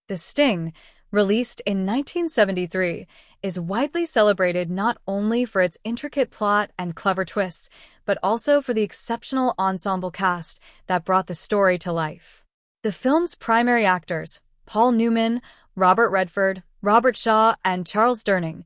The Sting, released in 1973, is widely celebrated not only for its intricate plot and clever twists, but also for the exceptional ensemble cast that brought the story to life. The film's primary actors, Paul Newman, Robert Redford, Robert Shaw, and Charles Durning,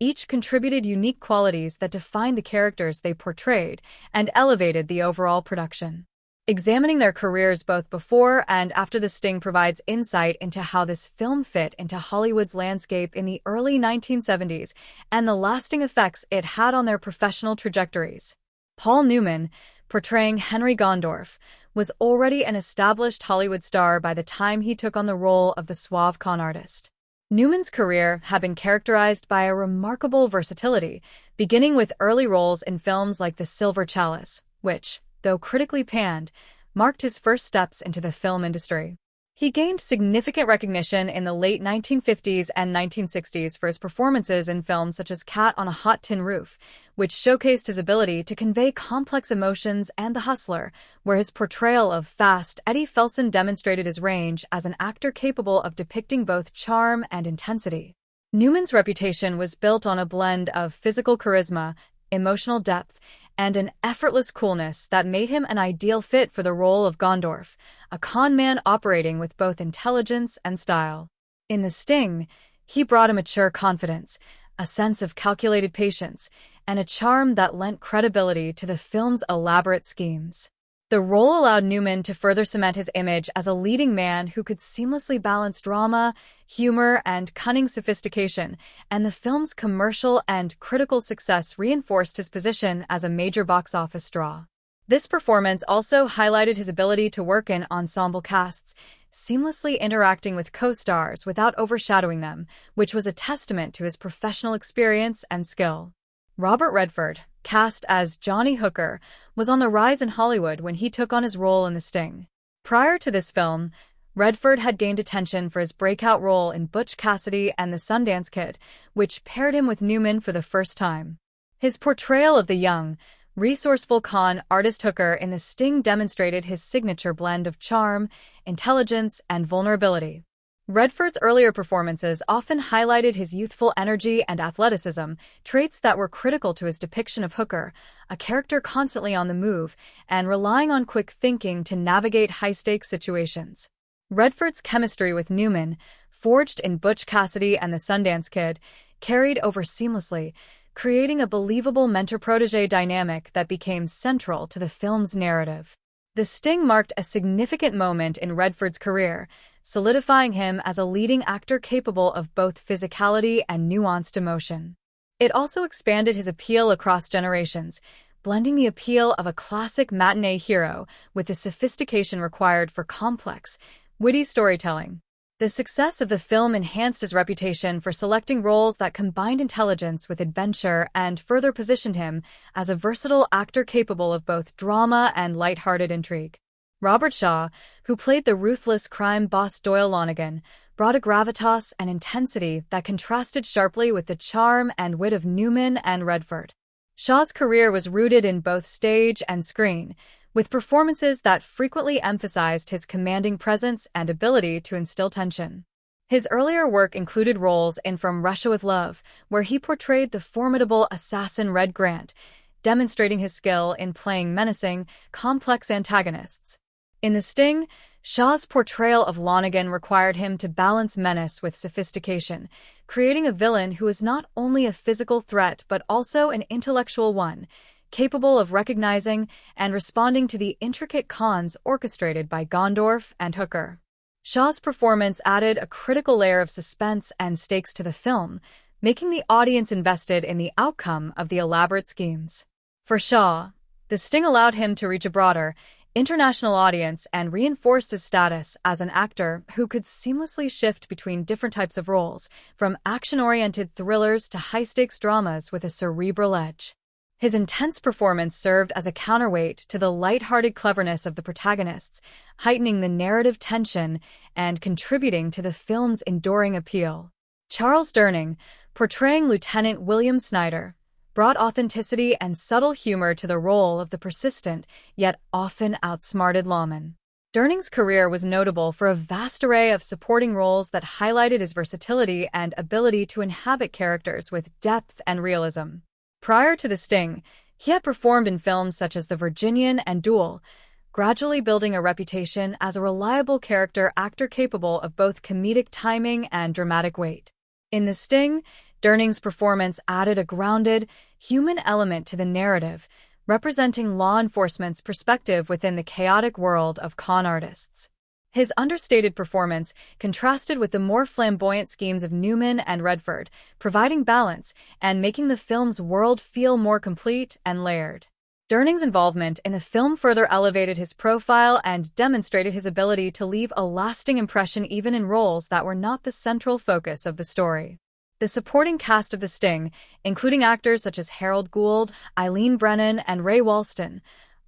each contributed unique qualities that defined the characters they portrayed and elevated the overall production. Examining their careers both before and after The Sting provides insight into how this film fit into Hollywood's landscape in the early 1970s and the lasting effects it had on their professional trajectories. Paul Newman, portraying Henry Gondorff, was already an established Hollywood star by the time he took on the role of the suave con artist. Newman's career had been characterized by a remarkable versatility, beginning with early roles in films like The Silver Chalice, which, though critically panned, marked his first steps into the film industry. He gained significant recognition in the late 1950s and 1960s for his performances in films such as Cat on a Hot Tin Roof, which showcased his ability to convey complex emotions, and The Hustler, where his portrayal of Fast Eddie Felson demonstrated his range as an actor capable of depicting both charm and intensity. Newman's reputation was built on a blend of physical charisma, emotional depth, and an effortless coolness that made him an ideal fit for the role of Gondorff, a con man operating with both intelligence and style. In The Sting, he brought a mature confidence, a sense of calculated patience, and a charm that lent credibility to the film's elaborate schemes. The role allowed Newman to further cement his image as a leading man who could seamlessly balance drama, humor, and cunning sophistication, and the film's commercial and critical success reinforced his position as a major box office draw. This performance also highlighted his ability to work in ensemble casts, seamlessly interacting with co-stars without overshadowing them, which was a testament to his professional experience and skill. Robert Redford, cast as Johnny Hooker, was on the rise in Hollywood when he took on his role in The Sting. Prior to this film, Redford had gained attention for his breakout role in Butch Cassidy and the Sundance Kid, which paired him with Newman for the first time. His portrayal of the young, resourceful con artist Hooker in The Sting demonstrated his signature blend of charm, intelligence, and vulnerability. Redford's earlier performances often highlighted his youthful energy and athleticism, traits that were critical to his depiction of Hooker, a character constantly on the move and relying on quick thinking to navigate high-stakes situations. Redford's chemistry with Newman, forged in Butch Cassidy and the Sundance Kid, carried over seamlessly, creating a believable mentor-protege dynamic that became central to the film's narrative. The Sting marked a significant moment in Redford's career, solidifying him as a leading actor capable of both physicality and nuanced emotion. It also expanded his appeal across generations, blending the appeal of a classic matinee hero with the sophistication required for complex, witty storytelling. The success of the film enhanced his reputation for selecting roles that combined intelligence with adventure and further positioned him as a versatile actor capable of both drama and lighthearted intrigue. Robert Shaw, who played the ruthless crime boss Doyle Lonigan, brought a gravitas and intensity that contrasted sharply with the charm and wit of Newman and Redford. Shaw's career was rooted in both stage and screen, with performances that frequently emphasized his commanding presence and ability to instill tension. His earlier work included roles in From Russia with Love, where he portrayed the formidable assassin Red Grant, demonstrating his skill in playing menacing, complex antagonists. In The Sting, Shaw's portrayal of Lonigan required him to balance menace with sophistication, creating a villain who was not only a physical threat but also an intellectual one, capable of recognizing and responding to the intricate cons orchestrated by Gondorff and Hooker. Shaw's performance added a critical layer of suspense and stakes to the film, making the audience invested in the outcome of the elaborate schemes. For Shaw, The Sting allowed him to reach a broader, international audience and reinforced his status as an actor who could seamlessly shift between different types of roles, from action-oriented thrillers to high-stakes dramas with a cerebral edge. His intense performance served as a counterweight to the light-hearted cleverness of the protagonists, heightening the narrative tension and contributing to the film's enduring appeal. Charles Durning, portraying Lieutenant William Snyder, brought authenticity and subtle humor to the role of the persistent, yet often outsmarted lawman. Durning's career was notable for a vast array of supporting roles that highlighted his versatility and ability to inhabit characters with depth and realism. Prior to The Sting, he had performed in films such as The Virginian and Duel, gradually building a reputation as a reliable character actor capable of both comedic timing and dramatic weight. In The Sting, Durning's performance added a grounded, human element to the narrative, representing law enforcement's perspective within the chaotic world of con artists. His understated performance contrasted with the more flamboyant schemes of Newman and Redford, providing balance and making the film's world feel more complete and layered. Durning's involvement in the film further elevated his profile and demonstrated his ability to leave a lasting impression even in roles that were not the central focus of the story. The supporting cast of The Sting, including actors such as Harold Gould, Eileen Brennan, and Ray Walston,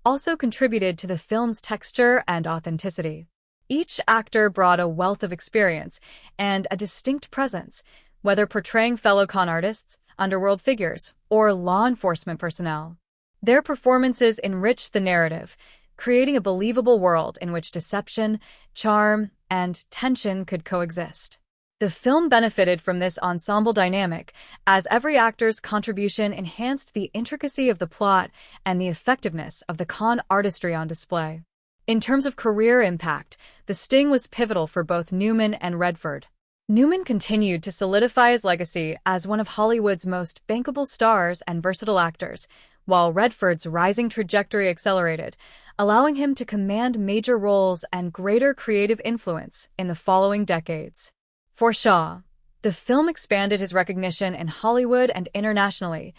also contributed to the film's texture and authenticity. Each actor brought a wealth of experience and a distinct presence, whether portraying fellow con artists, underworld figures, or law enforcement personnel. Their performances enriched the narrative, creating a believable world in which deception, charm, and tension could coexist. The film benefited from this ensemble dynamic, as every actor's contribution enhanced the intricacy of the plot and the effectiveness of the con artistry on display. In terms of career impact, The Sting was pivotal for both Newman and Redford. Newman continued to solidify his legacy as one of Hollywood's most bankable stars and versatile actors, while Redford's rising trajectory accelerated, allowing him to command major roles and greater creative influence in the following decades. For Shaw, the film expanded his recognition in Hollywood and internationally,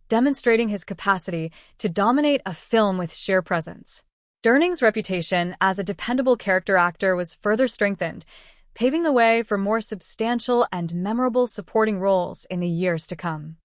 demonstrating his capacity to dominate a film with sheer presence. Durning's reputation as a dependable character actor was further strengthened, paving the way for more substantial and memorable supporting roles in the years to come.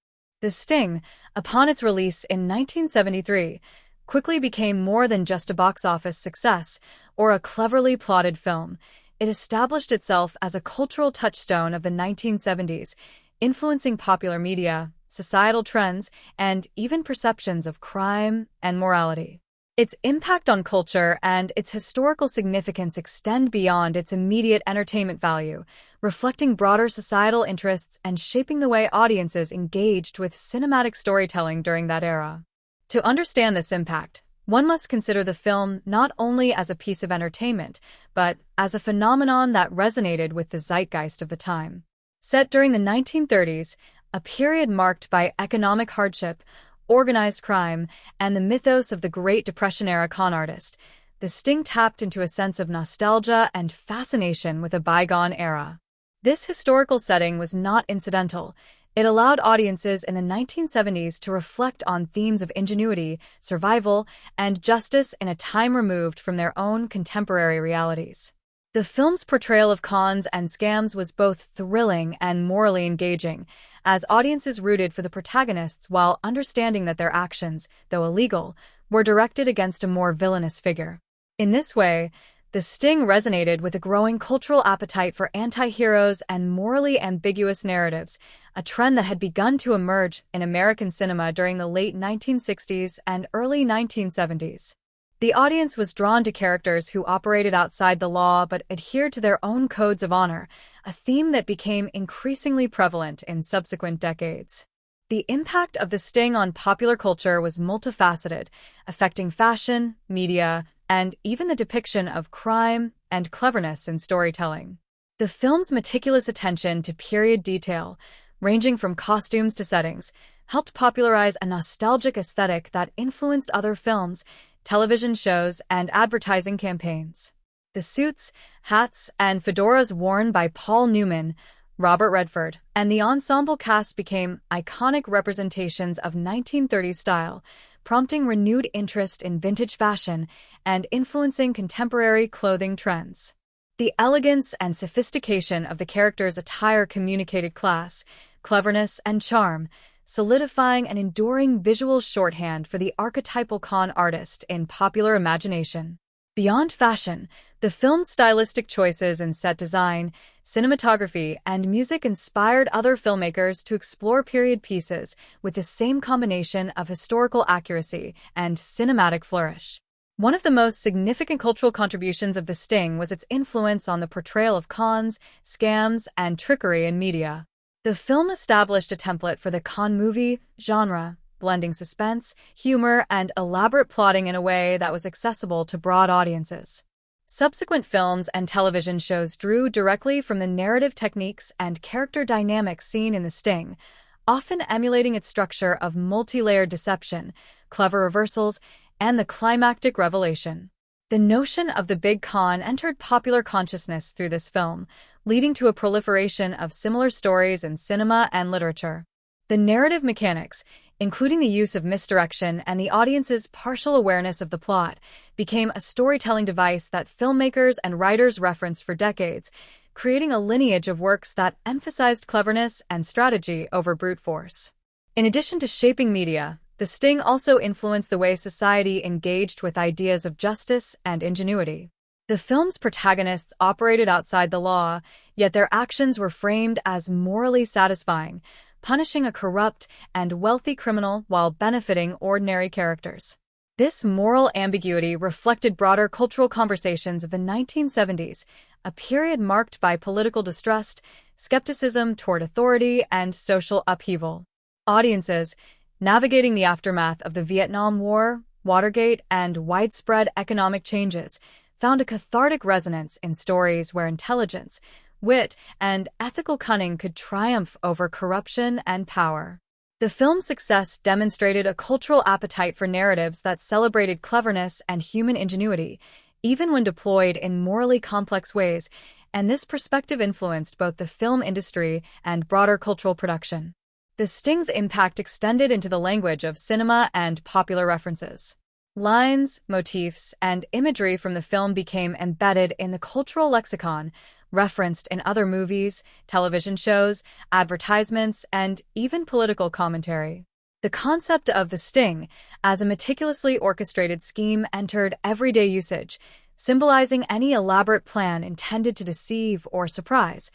The Sting, upon its release in 1973, quickly became more than just a box office success or a cleverly plotted film. It established itself as a cultural touchstone of the 1970s, influencing popular media, societal trends, and even perceptions of crime and morality. Its impact on culture and its historical significance extend beyond its immediate entertainment value, reflecting broader societal interests and shaping the way audiences engaged with cinematic storytelling during that era. To understand this impact, one must consider the film not only as a piece of entertainment, but as a phenomenon that resonated with the zeitgeist of the time. Set during the 1930s, a period marked by economic hardship, organized crime, and the mythos of the Great Depression-era con artist, The Sting tapped into a sense of nostalgia and fascination with a bygone era. This historical setting was not incidental. It allowed audiences in the 1970s to reflect on themes of ingenuity, survival, and justice in a time removed from their own contemporary realities. The film's portrayal of cons and scams was both thrilling and morally engaging, as audiences rooted for the protagonists while understanding that their actions, though illegal, were directed against a more villainous figure. In this way, The Sting resonated with a growing cultural appetite for anti-heroes and morally ambiguous narratives, a trend that had begun to emerge in American cinema during the late 1960s and early 1970s. The audience was drawn to characters who operated outside the law but adhered to their own codes of honor, a theme that became increasingly prevalent in subsequent decades. The impact of The Sting on popular culture was multifaceted, affecting fashion, media, and even the depiction of crime and cleverness in storytelling. The film's meticulous attention to period detail, ranging from costumes to settings, helped popularize a nostalgic aesthetic that influenced other films, television shows, and advertising campaigns. The suits, hats, and fedoras worn by Paul Newman, Robert Redford, and the ensemble cast became iconic representations of 1930s style, prompting renewed interest in vintage fashion and influencing contemporary clothing trends. The elegance and sophistication of the characters' attire communicated class, cleverness, and charm, solidifying an enduring visual shorthand for the archetypal con artist in popular imagination. Beyond fashion, the film's stylistic choices in set design, cinematography, and music inspired other filmmakers to explore period pieces with the same combination of historical accuracy and cinematic flourish. One of the most significant cultural contributions of The Sting was its influence on the portrayal of cons, scams, and trickery in media. The film established a template for the con movie genre, blending suspense, humor, and elaborate plotting in a way that was accessible to broad audiences. Subsequent films and television shows drew directly from the narrative techniques and character dynamics seen in The Sting, often emulating its structure of multi-layered deception, clever reversals, and the climactic revelation. The notion of the big con entered popular consciousness through this film, leading to a proliferation of similar stories in cinema and literature. The narrative mechanics, including the use of misdirection and the audience's partial awareness of the plot, became a storytelling device that filmmakers and writers referenced for decades, creating a lineage of works that emphasized cleverness and strategy over brute force. In addition to shaping media, The Sting also influenced the way society engaged with ideas of justice and ingenuity. The film's protagonists operated outside the law, yet their actions were framed as morally satisfying, punishing a corrupt and wealthy criminal while benefiting ordinary characters. This moral ambiguity reflected broader cultural conversations of the 1970s, a period marked by political distrust, skepticism toward authority, and social upheaval. Audiences, navigating the aftermath of the Vietnam War, Watergate, and widespread economic changes, found a cathartic resonance in stories where intelligence, wit, and ethical cunning could triumph over corruption and power. The film's success demonstrated a cultural appetite for narratives that celebrated cleverness and human ingenuity, even when deployed in morally complex ways, and this perspective influenced both the film industry and broader cultural production. The Sting's impact extended into the language of cinema and popular references. Lines, motifs, and imagery from the film became embedded in the cultural lexicon, referenced in other movies, television shows, advertisements, and even political commentary. The concept of The Sting as a meticulously orchestrated scheme entered everyday usage, symbolizing any elaborate plan intended to deceive or surprise,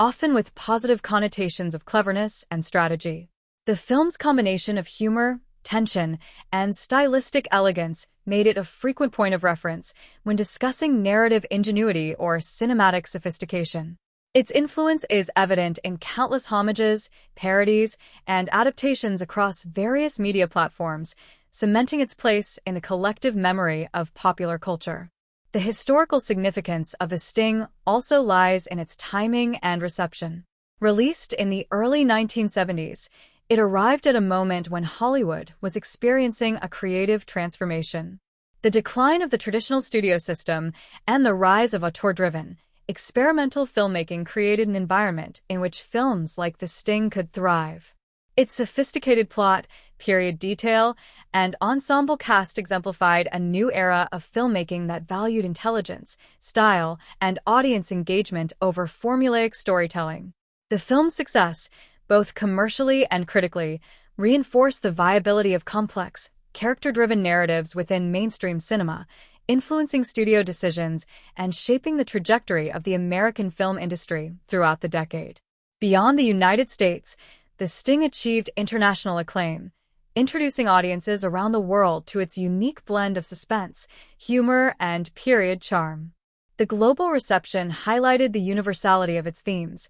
often with positive connotations of cleverness and strategy. The film's combination of humor, tension, and stylistic elegance made it a frequent point of reference when discussing narrative ingenuity or cinematic sophistication. Its influence is evident in countless homages, parodies, and adaptations across various media platforms, cementing its place in the collective memory of popular culture. The historical significance of The Sting also lies in its timing and reception. Released in the early 1970s, it arrived at a moment when Hollywood was experiencing a creative transformation. The decline of the traditional studio system and the rise of auteur-driven, experimental filmmaking created an environment in which films like The Sting could thrive. Its sophisticated plot, period detail, and ensemble cast exemplified a new era of filmmaking that valued intelligence, style, and audience engagement over formulaic storytelling. The film's success, both commercially and critically, reinforced the viability of complex, character-driven narratives within mainstream cinema, influencing studio decisions and shaping the trajectory of the American film industry throughout the decade. Beyond the United States, The Sting achieved international acclaim, introducing audiences around the world to its unique blend of suspense, humor, and period charm. The global reception highlighted the universality of its themes.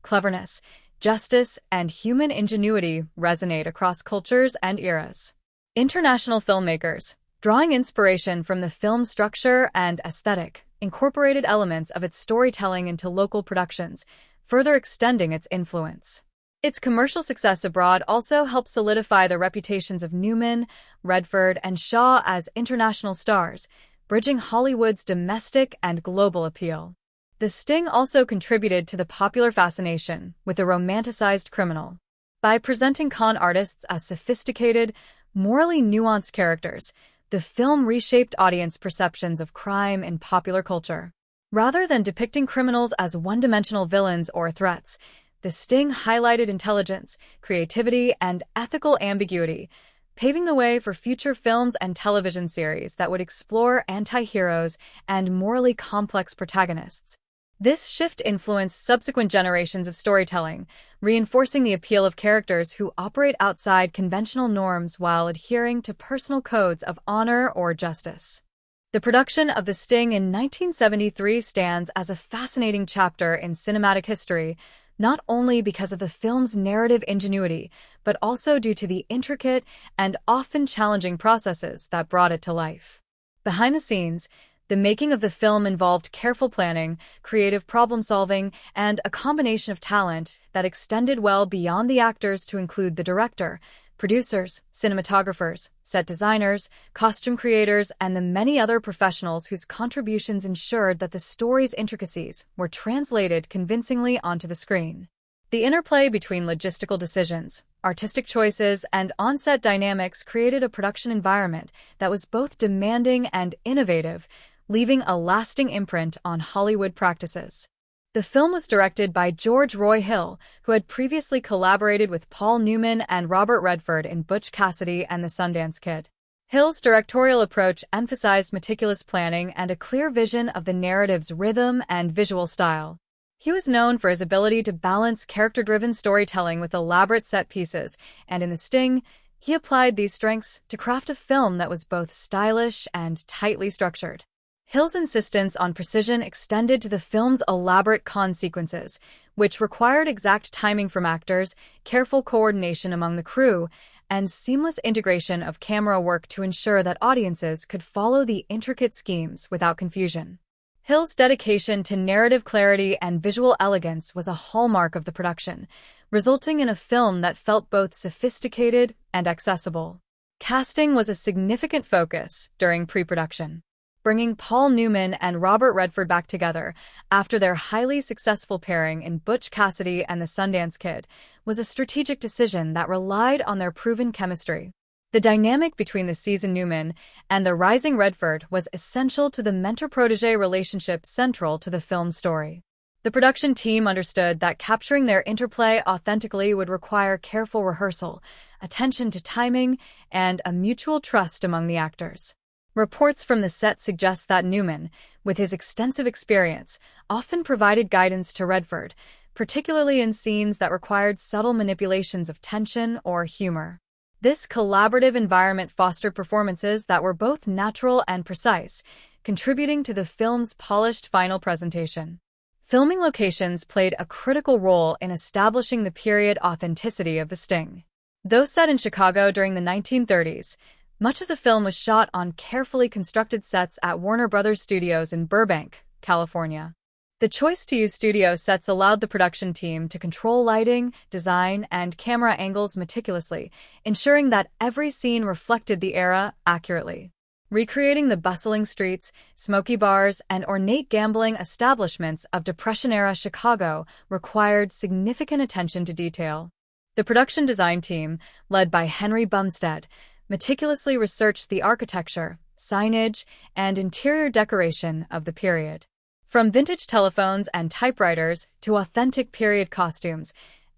Cleverness, justice, and human ingenuity resonate across cultures and eras. International filmmakers, drawing inspiration from the film's structure and aesthetic, incorporated elements of its storytelling into local productions, further extending its influence. Its commercial success abroad also helped solidify the reputations of Newman, Redford, and Shaw as international stars, bridging Hollywood's domestic and global appeal. The Sting also contributed to the popular fascination with the romanticized criminal. By presenting con artists as sophisticated, morally nuanced characters, the film reshaped audience perceptions of crime in popular culture. Rather than depicting criminals as one-dimensional villains or threats, The Sting highlighted intelligence, creativity, and ethical ambiguity, paving the way for future films and television series that would explore anti-heroes and morally complex protagonists. This shift influenced subsequent generations of storytelling, reinforcing the appeal of characters who operate outside conventional norms while adhering to personal codes of honor or justice. The production of The Sting in 1973 stands as a fascinating chapter in cinematic history, not only because of the film's narrative ingenuity, but also due to the intricate and often challenging processes that brought it to life. Behind the scenes, the making of the film involved careful planning, creative problem-solving, and a combination of talent that extended well beyond the actors to include the director, producers, cinematographers, set designers, costume creators, and the many other professionals whose contributions ensured that the story's intricacies were translated convincingly onto the screen. The interplay between logistical decisions, artistic choices, and on-set dynamics created a production environment that was both demanding and innovative, leaving a lasting imprint on Hollywood practices. The film was directed by George Roy Hill, who had previously collaborated with Paul Newman and Robert Redford in Butch Cassidy and the Sundance Kid. Hill's directorial approach emphasized meticulous planning and a clear vision of the narrative's rhythm and visual style. He was known for his ability to balance character-driven storytelling with elaborate set pieces, and in The Sting, he applied these strengths to craft a film that was both stylish and tightly structured. Hill's insistence on precision extended to the film's elaborate con sequences, which required exact timing from actors, careful coordination among the crew, and seamless integration of camera work to ensure that audiences could follow the intricate schemes without confusion. Hill's dedication to narrative clarity and visual elegance was a hallmark of the production, resulting in a film that felt both sophisticated and accessible. Casting was a significant focus during pre-production. Bringing Paul Newman and Robert Redford back together after their highly successful pairing in Butch Cassidy and the Sundance Kid was a strategic decision that relied on their proven chemistry. The dynamic between the seasoned Newman and the rising Redford was essential to the mentor-protege relationship central to the film's story. The production team understood that capturing their interplay authentically would require careful rehearsal, attention to timing, and a mutual trust among the actors. Reports from the set suggest that Newman, with his extensive experience, often provided guidance to Redford, particularly in scenes that required subtle manipulations of tension or humor. This collaborative environment fostered performances that were both natural and precise, contributing to the film's polished final presentation. Filming locations played a critical role in establishing the period authenticity of The Sting. Though set in Chicago during the 1930s, much of the film was shot on carefully constructed sets at Warner Brothers Studios in Burbank, California. The choice to use studio sets allowed the production team to control lighting, design, and camera angles meticulously, ensuring that every scene reflected the era accurately. Recreating the bustling streets, smoky bars, and ornate gambling establishments of Depression-era Chicago required significant attention to detail. The production design team, led by Henry Bumstead, meticulously researched the architecture, signage, and interior decoration of the period. From vintage telephones and typewriters to authentic period costumes,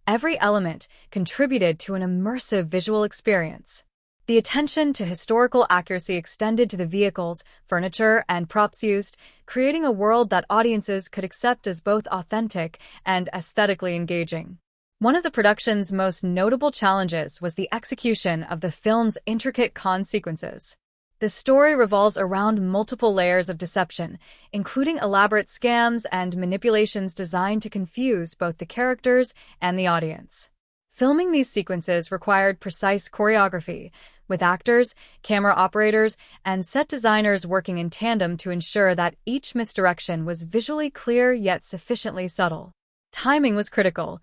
every element contributed to an immersive visual experience. The attention to historical accuracy extended to the vehicles, furniture, and props used, creating a world that audiences could accept as both authentic and aesthetically engaging. One of the production's most notable challenges was the execution of the film's intricate con sequences. The story revolves around multiple layers of deception, including elaborate scams and manipulations designed to confuse both the characters and the audience. Filming these sequences required precise choreography, with actors, camera operators, and set designers working in tandem to ensure that each misdirection was visually clear yet sufficiently subtle. Timing was critical.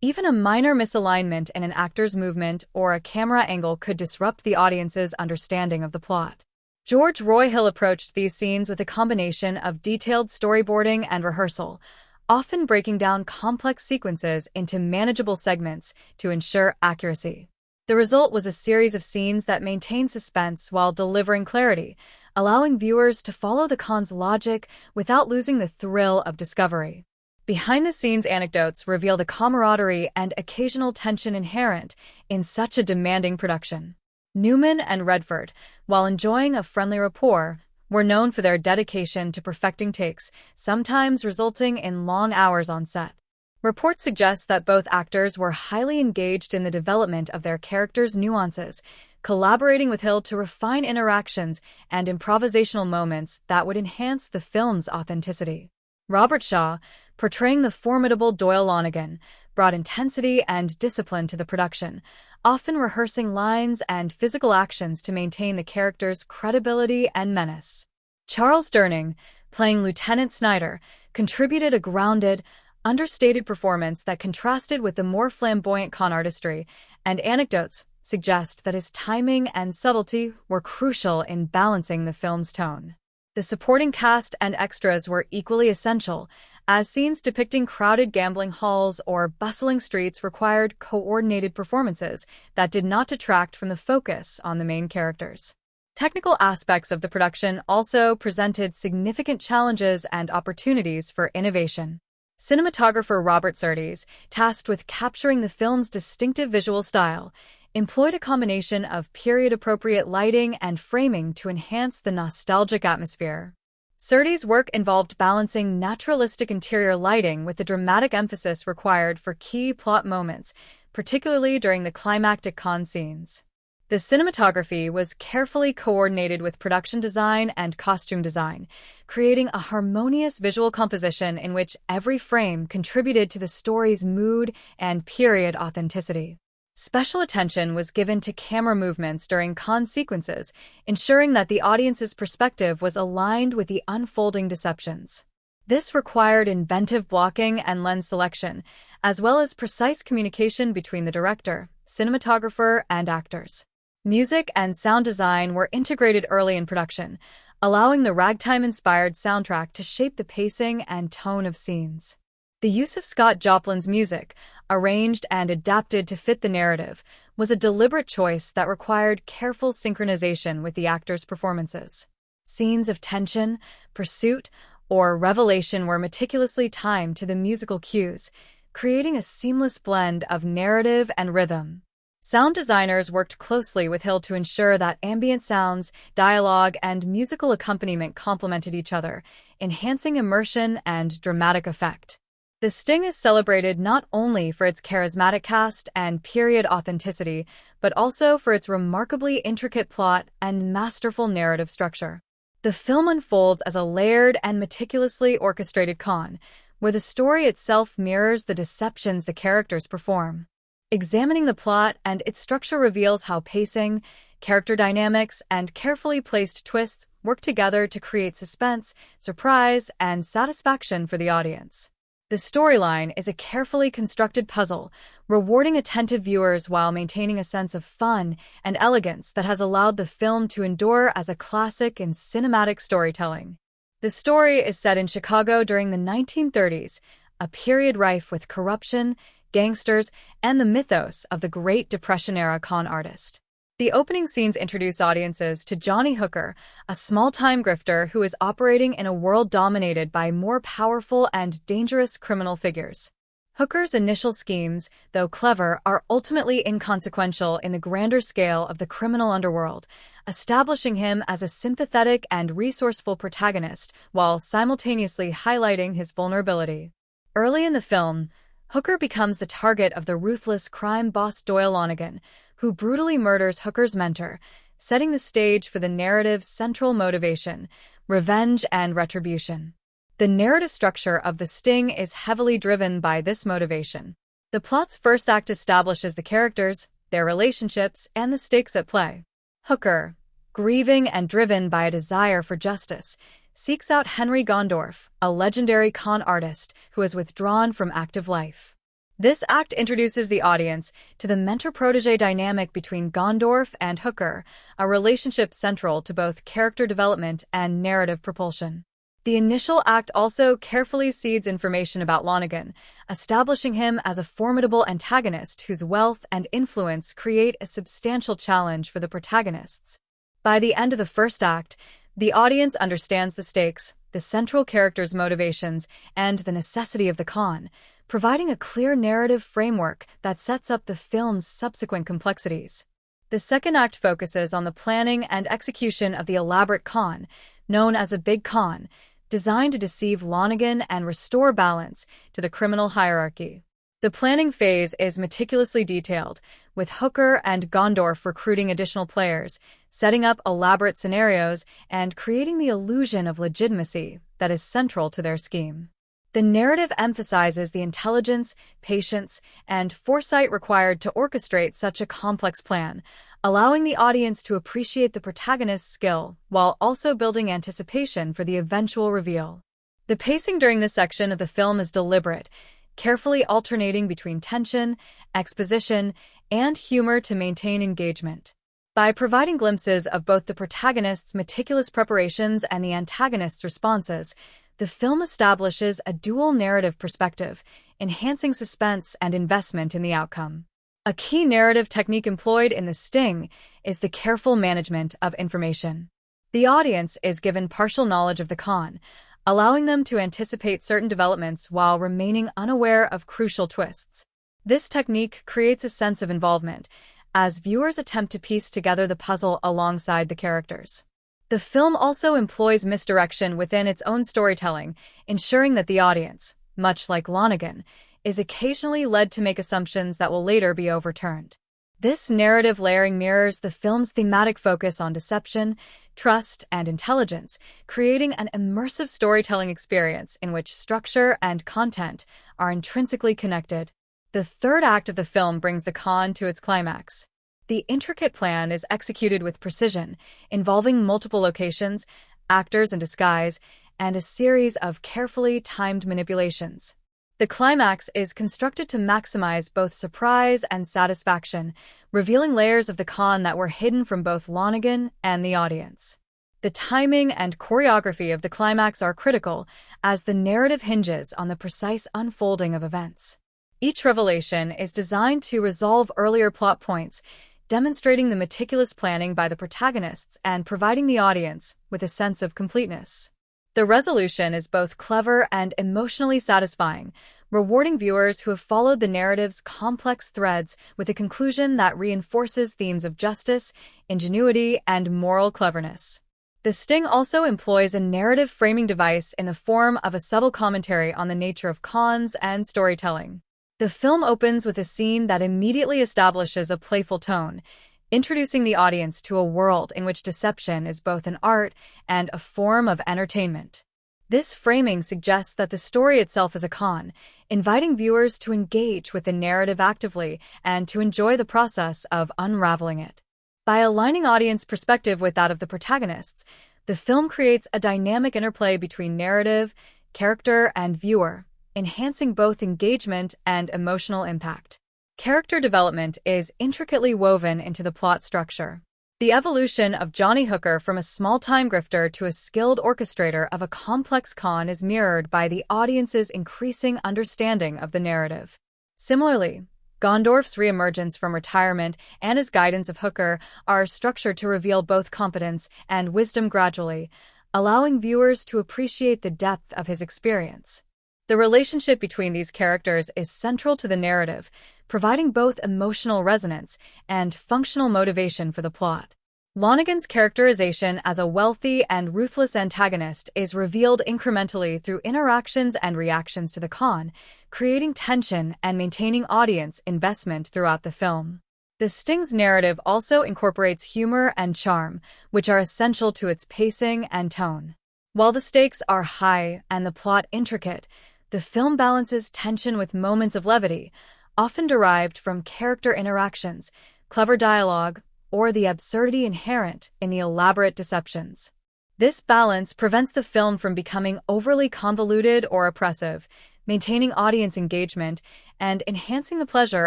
Even a minor misalignment in an actor's movement or a camera angle could disrupt the audience's understanding of the plot. George Roy Hill approached these scenes with a combination of detailed storyboarding and rehearsal, often breaking down complex sequences into manageable segments to ensure accuracy. The result was a series of scenes that maintained suspense while delivering clarity, allowing viewers to follow the con's logic without losing the thrill of discovery. Behind-the-scenes anecdotes reveal the camaraderie and occasional tension inherent in such a demanding production. Newman and Redford, while enjoying a friendly rapport, were known for their dedication to perfecting takes, sometimes resulting in long hours on set. Reports suggest that both actors were highly engaged in the development of their characters' nuances, collaborating with Hill to refine interactions and improvisational moments that would enhance the film's authenticity. Robert Shaw, portraying the formidable Doyle Lonnegan, brought intensity and discipline to the production, often rehearsing lines and physical actions to maintain the character's credibility and menace. Charles Durning, playing Lieutenant Snyder, contributed a grounded, understated performance that contrasted with the more flamboyant con artistry, and anecdotes suggest that his timing and subtlety were crucial in balancing the film's tone. The supporting cast and extras were equally essential, as scenes depicting crowded gambling halls or bustling streets required coordinated performances that did not detract from the focus on the main characters. Technical aspects of the production also presented significant challenges and opportunities for innovation. Cinematographer Robert Surtees, tasked with capturing the film's distinctive visual style, employed a combination of period-appropriate lighting and framing to enhance the nostalgic atmosphere. Surtees' work involved balancing naturalistic interior lighting with the dramatic emphasis required for key plot moments, particularly during the climactic con scenes. The cinematography was carefully coordinated with production design and costume design, creating a harmonious visual composition in which every frame contributed to the story's mood and period authenticity. Special attention was given to camera movements during con sequences, ensuring that the audience's perspective was aligned with the unfolding deceptions. This required inventive blocking and lens selection, as well as precise communication between the director, cinematographer, and actors. Music and sound design were integrated early in production, allowing the ragtime-inspired soundtrack to shape the pacing and tone of scenes. The use of Scott Joplin's music, arranged and adapted to fit the narrative, was a deliberate choice that required careful synchronization with the actors' performances. Scenes of tension, pursuit, or revelation were meticulously timed to the musical cues, creating a seamless blend of narrative and rhythm. Sound designers worked closely with Hill to ensure that ambient sounds, dialogue, and musical accompaniment complemented each other, enhancing immersion and dramatic effect. The Sting is celebrated not only for its charismatic cast and period authenticity, but also for its remarkably intricate plot and masterful narrative structure. The film unfolds as a layered and meticulously orchestrated con, where the story itself mirrors the deceptions the characters perform. Examining the plot and its structure reveals how pacing, character dynamics, and carefully placed twists work together to create suspense, surprise, and satisfaction for the audience. The storyline is a carefully constructed puzzle, rewarding attentive viewers while maintaining a sense of fun and elegance that has allowed the film to endure as a classic in cinematic storytelling. The story is set in Chicago during the 1930s, a period rife with corruption, gangsters, and the mythos of the Great Depression-era con artist. The opening scenes introduce audiences to Johnny Hooker, a small-time grifter who is operating in a world dominated by more powerful and dangerous criminal figures. Hooker's initial schemes, though clever, are ultimately inconsequential in the grander scale of the criminal underworld, establishing him as a sympathetic and resourceful protagonist while simultaneously highlighting his vulnerability. Early in the film, Hooker becomes the target of the ruthless crime boss Doyle Lonnegan, who brutally murders Hooker's mentor, setting the stage for the narrative's central motivation, revenge and retribution. The narrative structure of The Sting is heavily driven by this motivation. The plot's first act establishes the characters, their relationships, and the stakes at play. Hooker, grieving and driven by a desire for justice, seeks out Henry Gondorff, a legendary con artist who has withdrawn from active life. This act introduces the audience to the mentor-protege dynamic between Gondorff and Hooker, a relationship central to both character development and narrative propulsion. The initial act also carefully seeds information about Lonnegan, establishing him as a formidable antagonist whose wealth and influence create a substantial challenge for the protagonists. By the end of the first act, the audience understands the stakes, the central character's motivations, and the necessity of the con, providing a clear narrative framework that sets up the film's subsequent complexities. The second act focuses on the planning and execution of the elaborate con, known as a big con, designed to deceive Lonnegan and restore balance to the criminal hierarchy. The planning phase is meticulously detailed, with Hooker and Gondorff recruiting additional players, setting up elaborate scenarios, and creating the illusion of legitimacy that is central to their scheme. The narrative emphasizes the intelligence, patience, and foresight required to orchestrate such a complex plan, allowing the audience to appreciate the protagonist's skill while also building anticipation for the eventual reveal. The pacing during this section of the film is deliberate, carefully alternating between tension, exposition, and humor to maintain engagement. By providing glimpses of both the protagonist's meticulous preparations and the antagonist's responses, the film establishes a dual narrative perspective, enhancing suspense and investment in the outcome. A key narrative technique employed in The Sting is the careful management of information. The audience is given partial knowledge of the con, allowing them to anticipate certain developments while remaining unaware of crucial twists. This technique creates a sense of involvement, as viewers attempt to piece together the puzzle alongside the characters. The film also employs misdirection within its own storytelling, ensuring that the audience, much like Lonergan, is occasionally led to make assumptions that will later be overturned. This narrative layering mirrors the film's thematic focus on deception, trust, and intelligence, creating an immersive storytelling experience in which structure and content are intrinsically connected. The third act of the film brings the con to its climax. The intricate plan is executed with precision, involving multiple locations, actors in disguise, and a series of carefully timed manipulations. The climax is constructed to maximize both surprise and satisfaction, revealing layers of the con that were hidden from both Lonergan and the audience. The timing and choreography of the climax are critical, as the narrative hinges on the precise unfolding of events. Each revelation is designed to resolve earlier plot points, demonstrating the meticulous planning by the protagonists and providing the audience with a sense of completeness. The resolution is both clever and emotionally satisfying, rewarding viewers who have followed the narrative's complex threads with a conclusion that reinforces themes of justice, ingenuity, and moral cleverness. The Sting also employs a narrative framing device in the form of a subtle commentary on the nature of cons and storytelling. The film opens with a scene that immediately establishes a playful tone, introducing the audience to a world in which deception is both an art and a form of entertainment. This framing suggests that the story itself is a con, inviting viewers to engage with the narrative actively and to enjoy the process of unraveling it. By aligning audience perspective with that of the protagonists, the film creates a dynamic interplay between narrative, character, and viewer, enhancing both engagement and emotional impact. Character development is intricately woven into the plot structure. The evolution of Johnny Hooker from a small-time grifter to a skilled orchestrator of a complex con is mirrored by the audience's increasing understanding of the narrative. Similarly, Gondorff's reemergence from retirement and his guidance of Hooker are structured to reveal both competence and wisdom gradually, allowing viewers to appreciate the depth of his experience. The relationship between these characters is central to the narrative, providing both emotional resonance and functional motivation for the plot. Lonergan's characterization as a wealthy and ruthless antagonist is revealed incrementally through interactions and reactions to the con, creating tension and maintaining audience investment throughout the film. The Sting's narrative also incorporates humor and charm, which are essential to its pacing and tone. While the stakes are high and the plot intricate, the film balances tension with moments of levity, often derived from character interactions, clever dialogue, or the absurdity inherent in the elaborate deceptions. This balance prevents the film from becoming overly convoluted or oppressive, maintaining audience engagement and enhancing the pleasure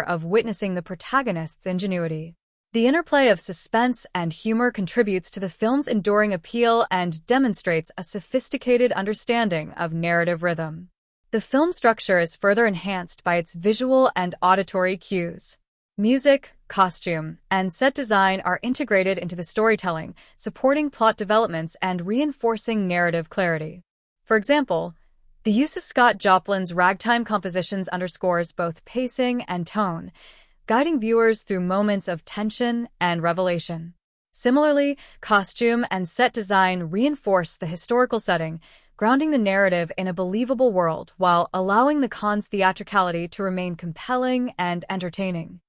of witnessing the protagonist's ingenuity. The interplay of suspense and humor contributes to the film's enduring appeal and demonstrates a sophisticated understanding of narrative rhythm. The film structure is further enhanced by its visual and auditory cues. Music, costume, and set design are integrated into the storytelling, supporting plot developments and reinforcing narrative clarity. For example, the use of Scott Joplin's ragtime compositions underscores both pacing and tone, guiding viewers through moments of tension and revelation. Similarly, costume and set design reinforce the historical setting, grounding the narrative in a believable world while allowing the con's theatricality to remain compelling and entertaining.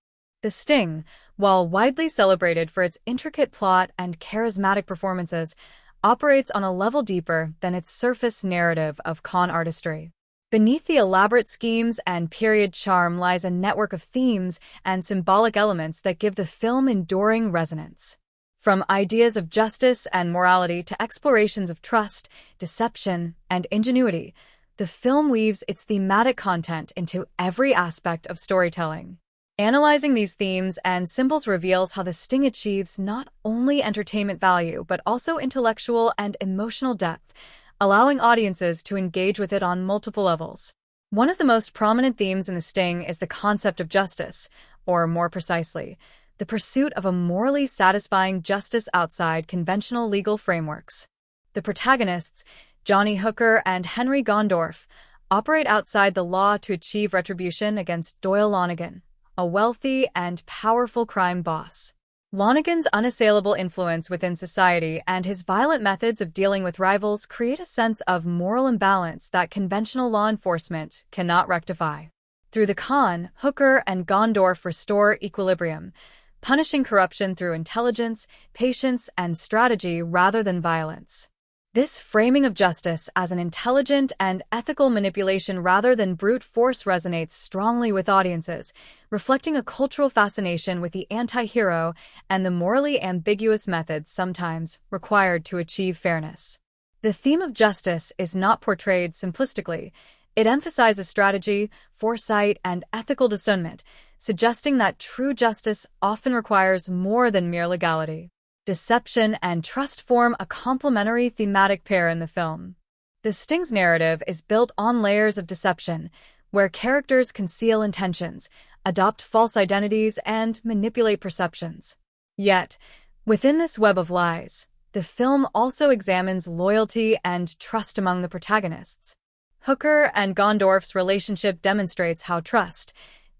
The Sting, while widely celebrated for its intricate plot and charismatic performances, operates on a level deeper than its surface narrative of con artistry. Beneath the elaborate schemes and period charm lies a network of themes and symbolic elements that give the film enduring resonance. From ideas of justice and morality to explorations of trust, deception, and ingenuity, the film weaves its thematic content into every aspect of storytelling. Analyzing these themes and symbols reveals how The Sting achieves not only entertainment value but also intellectual and emotional depth, allowing audiences to engage with it on multiple levels. One of the most prominent themes in The Sting is the concept of justice, or more precisely, the pursuit of a morally satisfying justice outside conventional legal frameworks. The protagonists, Johnny Hooker and Henry Gondorff, operate outside the law to achieve retribution against Doyle Lonnegan, a wealthy and powerful crime boss. Lonnegan's unassailable influence within society and his violent methods of dealing with rivals create a sense of moral imbalance that conventional law enforcement cannot rectify. Through the con, Hooker and Gondorff restore equilibrium, punishing corruption through intelligence, patience, and strategy rather than violence. This framing of justice as an intelligent and ethical manipulation rather than brute force resonates strongly with audiences, reflecting a cultural fascination with the anti-hero and the morally ambiguous methods sometimes required to achieve fairness. The theme of justice is not portrayed simplistically. It emphasizes strategy, foresight, and ethical discernment, suggesting that true justice often requires more than mere legality. Deception and trust form a complementary thematic pair in the film. The Sting's narrative is built on layers of deception, where characters conceal intentions, adopt false identities, and manipulate perceptions. Yet, within this web of lies, the film also examines loyalty and trust among the protagonists. Hooker and Gondorff's relationship demonstrates how trust,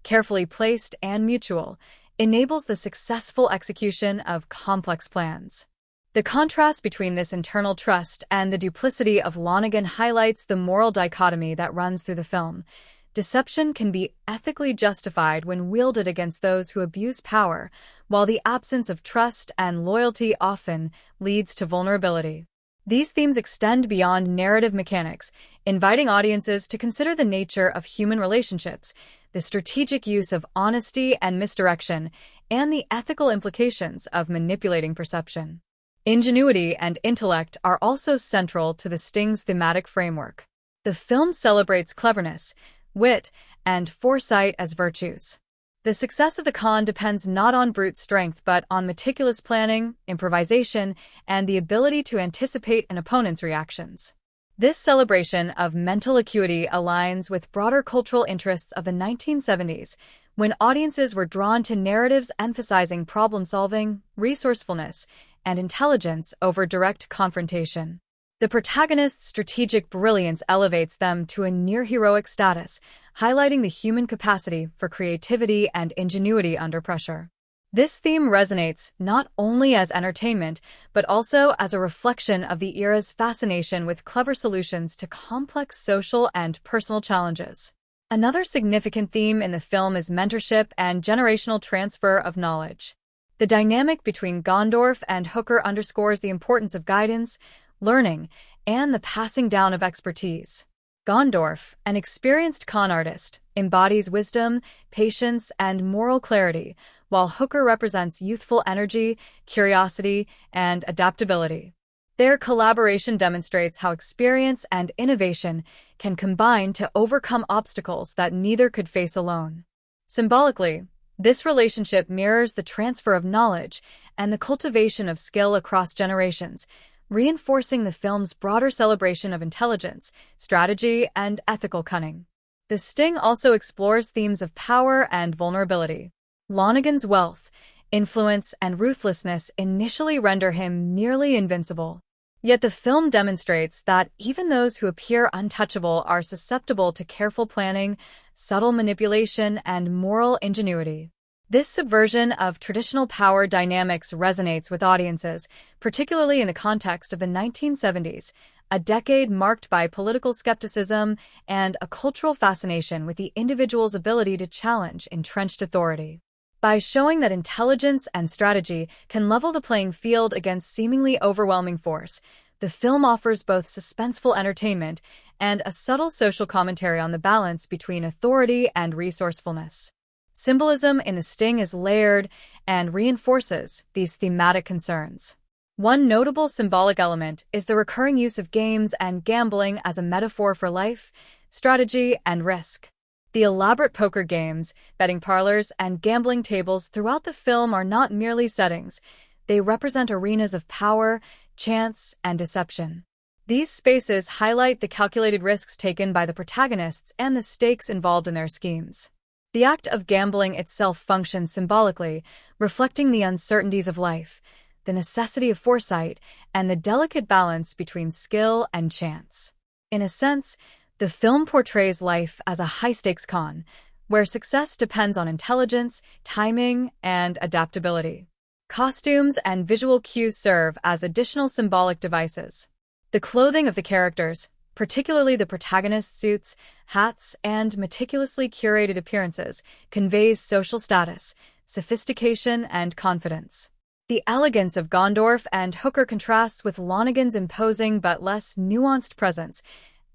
carefully placed and mutual, enables the successful execution of complex plans. The contrast between this internal trust and the duplicity of Lonnegan highlights the moral dichotomy that runs through the film. Deception can be ethically justified when wielded against those who abuse power, while the absence of trust and loyalty often leads to vulnerability. These themes extend beyond narrative mechanics, inviting audiences to consider the nature of human relationships, the strategic use of honesty and misdirection, and the ethical implications of manipulating perception. Ingenuity and intellect are also central to The Sting's thematic framework. The film celebrates cleverness, wit, and foresight as virtues. The success of the con depends not on brute strength but on meticulous planning, improvisation, and the ability to anticipate an opponent's reactions. This celebration of mental acuity aligns with broader cultural interests of the 1970s, when audiences were drawn to narratives emphasizing problem-solving, resourcefulness, and intelligence over direct confrontation. The protagonist's strategic brilliance elevates them to a near-heroic status, highlighting the human capacity for creativity and ingenuity under pressure. This theme resonates not only as entertainment, but also as a reflection of the era's fascination with clever solutions to complex social and personal challenges. Another significant theme in the film is mentorship and generational transfer of knowledge. The dynamic between Gondorff and Hooker underscores the importance of guidance, learning, and the passing down of expertise. Gondorff, an experienced con artist, embodies wisdom, patience, and moral clarity, while Hooker represents youthful energy, curiosity, and adaptability. Their collaboration demonstrates how experience and innovation can combine to overcome obstacles that neither could face alone. Symbolically, this relationship mirrors the transfer of knowledge and the cultivation of skill across generations, reinforcing the film's broader celebration of intelligence, strategy, and ethical cunning. The Sting also explores themes of power and vulnerability. Lonnegan's wealth, influence, and ruthlessness initially render him nearly invincible. Yet the film demonstrates that even those who appear untouchable are susceptible to careful planning, subtle manipulation, and moral ingenuity. This subversion of traditional power dynamics resonates with audiences, particularly in the context of the 1970s, a decade marked by political skepticism and a cultural fascination with the individual's ability to challenge entrenched authority. By showing that intelligence and strategy can level the playing field against seemingly overwhelming force, the film offers both suspenseful entertainment and a subtle social commentary on the balance between authority and resourcefulness. Symbolism in The Sting is layered and reinforces these thematic concerns. One notable symbolic element is the recurring use of games and gambling as a metaphor for life, strategy, and risk. The elaborate poker games, betting parlors, and gambling tables throughout the film are not merely settings. They represent arenas of power, chance, and deception. These spaces highlight the calculated risks taken by the protagonists and the stakes involved in their schemes. The act of gambling itself functions symbolically, reflecting the uncertainties of life, the necessity of foresight, and the delicate balance between skill and chance. In a sense, the film portrays life as a high-stakes con, where success depends on intelligence, timing, and adaptability. Costumes and visual cues serve as additional symbolic devices. The clothing of the characters, particularly the protagonist's suits, hats, and meticulously curated appearances, conveys social status, sophistication, and confidence. The elegance of Gondorf and Hooker contrasts with Lonergan's imposing but less nuanced presence,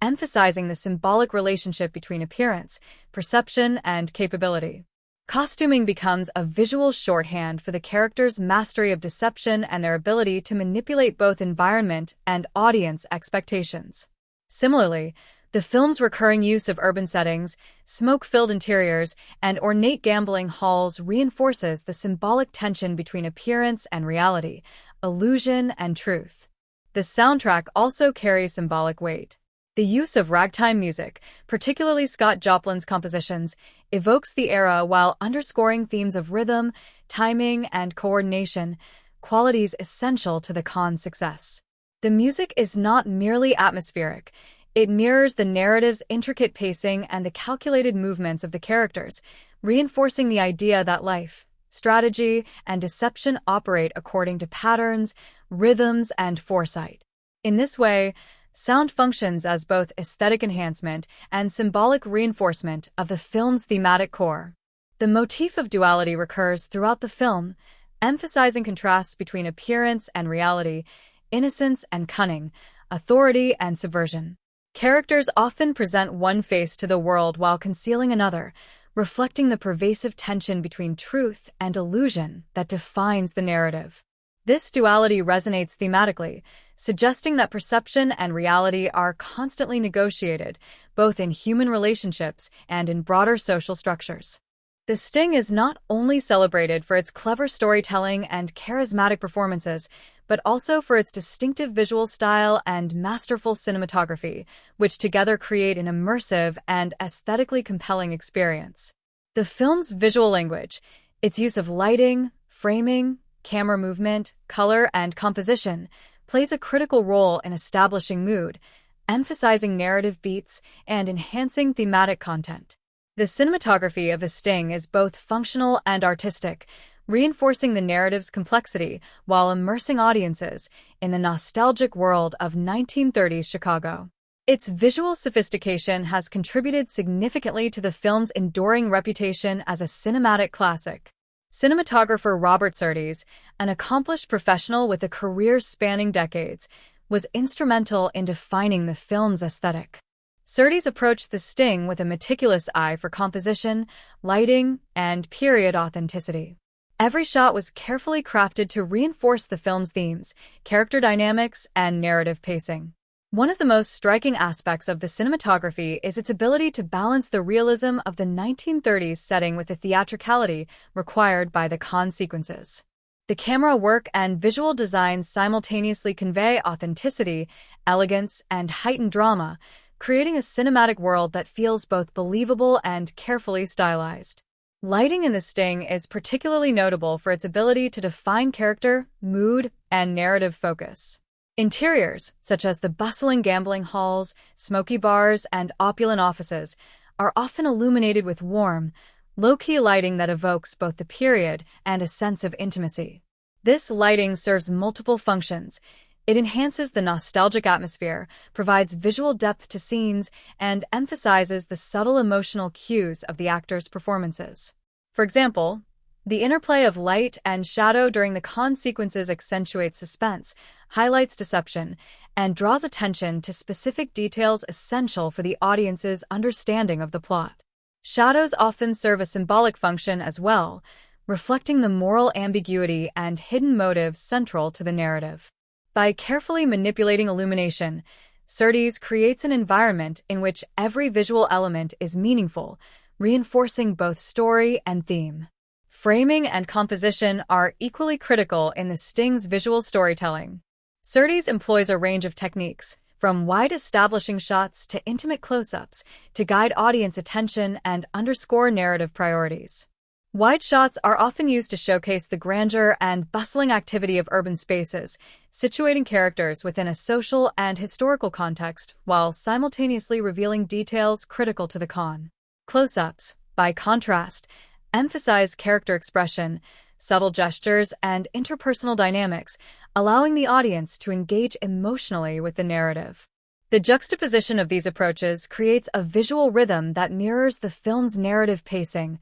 emphasizing the symbolic relationship between appearance, perception, and capability. Costuming becomes a visual shorthand for the characters' mastery of deception and their ability to manipulate both environment and audience expectations. Similarly, the film's recurring use of urban settings, smoke-filled interiors, and ornate gambling halls reinforces the symbolic tension between appearance and reality, illusion and truth. The soundtrack also carries symbolic weight. The use of ragtime music, particularly Scott Joplin's compositions, evokes the era while underscoring themes of rhythm, timing, and coordination, qualities essential to the con's success. The music is not merely atmospheric. It mirrors the narrative's intricate pacing and the calculated movements of the characters, reinforcing the idea that life, strategy, and deception operate according to patterns, rhythms, and foresight. In this way, sound functions as both aesthetic enhancement and symbolic reinforcement of the film's thematic core. The motif of duality recurs throughout the film, emphasizing contrasts between appearance and reality, innocence and cunning, authority and subversion. Characters often present one face to the world while concealing another, reflecting the pervasive tension between truth and illusion that defines the narrative. This duality resonates thematically, suggesting that perception and reality are constantly negotiated, both in human relationships and in broader social structures. The Sting is not only celebrated for its clever storytelling and charismatic performances, but also for its distinctive visual style and masterful cinematography, which together create an immersive and aesthetically compelling experience. The film's visual language, its use of lighting, framing, camera movement, color, and composition, plays a critical role in establishing mood, emphasizing narrative beats, and enhancing thematic content. The cinematography of The Sting is both functional and artistic, reinforcing the narrative's complexity while immersing audiences in the nostalgic world of 1930s Chicago. Its visual sophistication has contributed significantly to the film's enduring reputation as a cinematic classic. Cinematographer Robert Surtees, an accomplished professional with a career spanning decades, was instrumental in defining the film's aesthetic. Surtees approached The Sting with a meticulous eye for composition, lighting, and period authenticity. Every shot was carefully crafted to reinforce the film's themes, character dynamics, and narrative pacing. One of the most striking aspects of the cinematography is its ability to balance the realism of the 1930s setting with the theatricality required by the con sequences. The camera work and visual design simultaneously convey authenticity, elegance, and heightened drama, creating a cinematic world that feels both believable and carefully stylized. Lighting in The Sting is particularly notable for its ability to define character, mood, and narrative focus. Interiors, such as the bustling gambling halls, smoky bars, and opulent offices, are often illuminated with warm, low-key lighting that evokes both the period and a sense of intimacy. This lighting serves multiple functions. It enhances the nostalgic atmosphere, provides visual depth to scenes, and emphasizes the subtle emotional cues of the actors' performances. For example, The interplay of light and shadow during the con sequences accentuates suspense, highlights deception, and draws attention to specific details essential for the audience's understanding of the plot. Shadows often serve a symbolic function as well, reflecting the moral ambiguity and hidden motives central to the narrative. By carefully manipulating illumination, Surtees creates an environment in which every visual element is meaningful, reinforcing both story and theme. Framing and composition are equally critical in the Sting's visual storytelling. Surtees employs a range of techniques, from wide establishing shots to intimate close-ups, to guide audience attention and underscore narrative priorities. Wide shots are often used to showcase the grandeur and bustling activity of urban spaces, situating characters within a social and historical context while simultaneously revealing details critical to the con. Close-ups, by contrast, emphasize character expression, subtle gestures, and interpersonal dynamics, allowing the audience to engage emotionally with the narrative. The juxtaposition of these approaches creates a visual rhythm that mirrors the film's narrative pacing,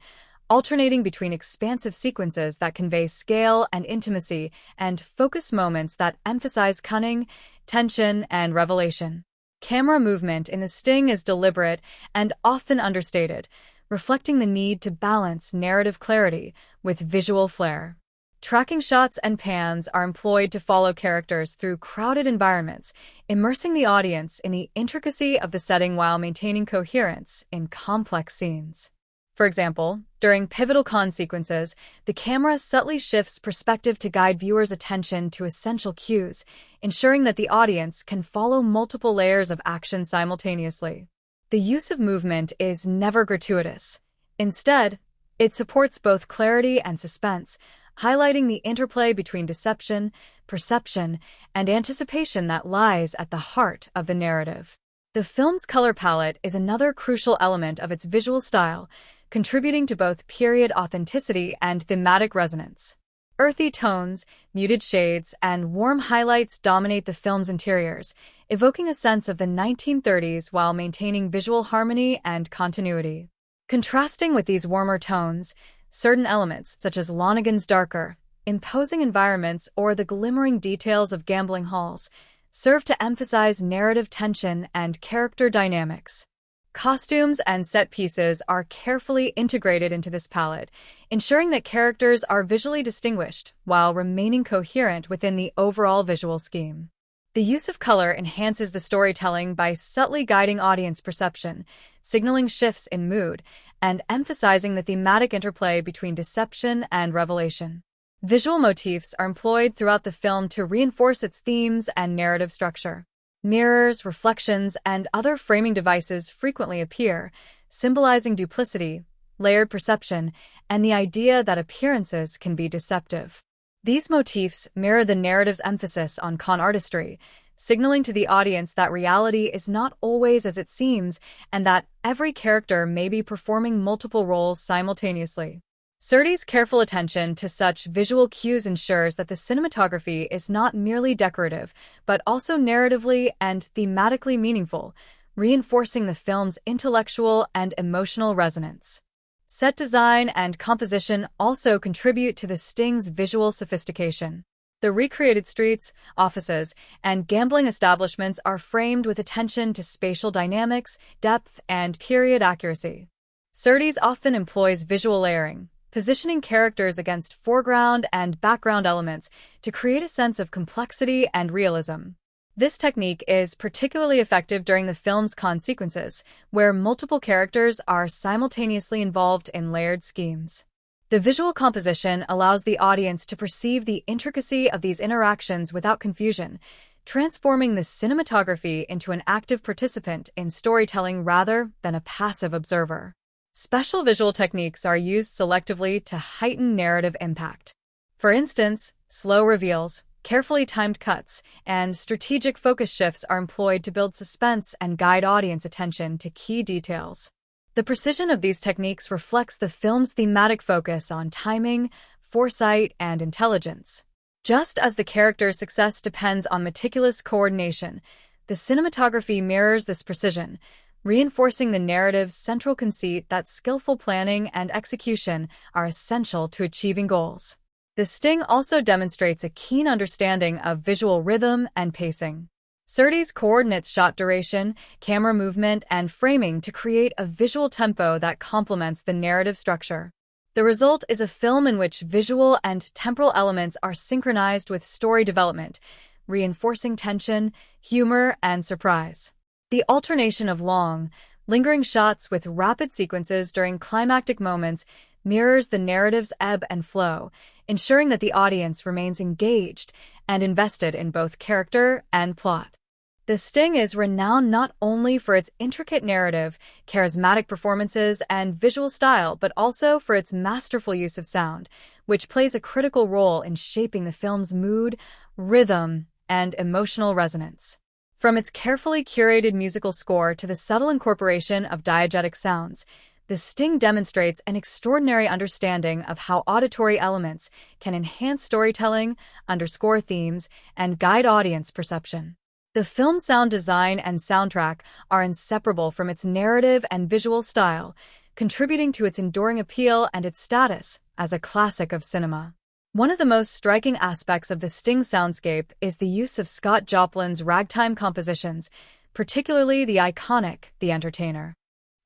alternating between expansive sequences that convey scale and intimacy and focused moments that emphasize cunning, tension, and revelation. Camera movement in The Sting is deliberate and often understated, reflecting the need to balance narrative clarity with visual flair. Tracking shots and pans are employed to follow characters through crowded environments, immersing the audience in the intricacy of the setting while maintaining coherence in complex scenes. For example, during pivotal con sequences, the camera subtly shifts perspective to guide viewers' attention to essential cues, ensuring that the audience can follow multiple layers of action simultaneously. The use of movement is never gratuitous. Instead, it supports both clarity and suspense, highlighting the interplay between deception, perception, and anticipation that lies at the heart of the narrative. The film's color palette is another crucial element of its visual style, contributing to both period authenticity and thematic resonance. Earthy tones, muted shades, and warm highlights dominate the film's interiors, evoking a sense of the 1930s while maintaining visual harmony and continuity. Contrasting with these warmer tones, certain elements, such as Lonergan's darker, imposing environments or the glimmering details of gambling halls, serve to emphasize narrative tension and character dynamics. Costumes and set pieces are carefully integrated into this palette, ensuring that characters are visually distinguished while remaining coherent within the overall visual scheme. The use of color enhances the storytelling by subtly guiding audience perception, signaling shifts in mood, and emphasizing the thematic interplay between deception and revelation. Visual motifs are employed throughout the film to reinforce its themes and narrative structure. Mirrors, reflections, and other framing devices frequently appear, symbolizing duplicity, layered perception, and the idea that appearances can be deceptive. These motifs mirror the narrative's emphasis on con artistry, signaling to the audience that reality is not always as it seems and that every character may be performing multiple roles simultaneously. Surtees' careful attention to such visual cues ensures that the cinematography is not merely decorative, but also narratively and thematically meaningful, reinforcing the film's intellectual and emotional resonance. Set design and composition also contribute to The Sting's visual sophistication. The recreated streets, offices, and gambling establishments are framed with attention to spatial dynamics, depth, and period accuracy. Surtees often employs visual layering, positioning characters against foreground and background elements to create a sense of complexity and realism. This technique is particularly effective during the film's con sequences, where multiple characters are simultaneously involved in layered schemes. The visual composition allows the audience to perceive the intricacy of these interactions without confusion, transforming the cinematography into an active participant in storytelling rather than a passive observer. Special visual techniques are used selectively to heighten narrative impact. For instance, slow reveals, carefully timed cuts, and strategic focus shifts are employed to build suspense and guide audience attention to key details. The precision of these techniques reflects the film's thematic focus on timing, foresight, and intelligence. Just as the character's success depends on meticulous coordination, the cinematography mirrors this precision, reinforcing the narrative's central conceit that skillful planning and execution are essential to achieving goals. The sting also demonstrates a keen understanding of visual rhythm and pacing. Surtees coordinates shot duration, camera movement, and framing to create a visual tempo that complements the narrative structure. The result is a film in which visual and temporal elements are synchronized with story development, reinforcing tension, humor, and surprise. The alternation of long, lingering shots with rapid sequences during climactic moments mirrors the narrative's ebb and flow, ensuring that the audience remains engaged and invested in both character and plot. The Sting is renowned not only for its intricate narrative, charismatic performances, and visual style, but also for its masterful use of sound, which plays a critical role in shaping the film's mood, rhythm, and emotional resonance. From its carefully curated musical score to the subtle incorporation of diegetic sounds, The Sting demonstrates an extraordinary understanding of how auditory elements can enhance storytelling, underscore themes, and guide audience perception. The film's sound design and soundtrack are inseparable from its narrative and visual style, contributing to its enduring appeal and its status as a classic of cinema. One of the most striking aspects of the Sting soundscape is the use of Scott Joplin's ragtime compositions, particularly the iconic The Entertainer.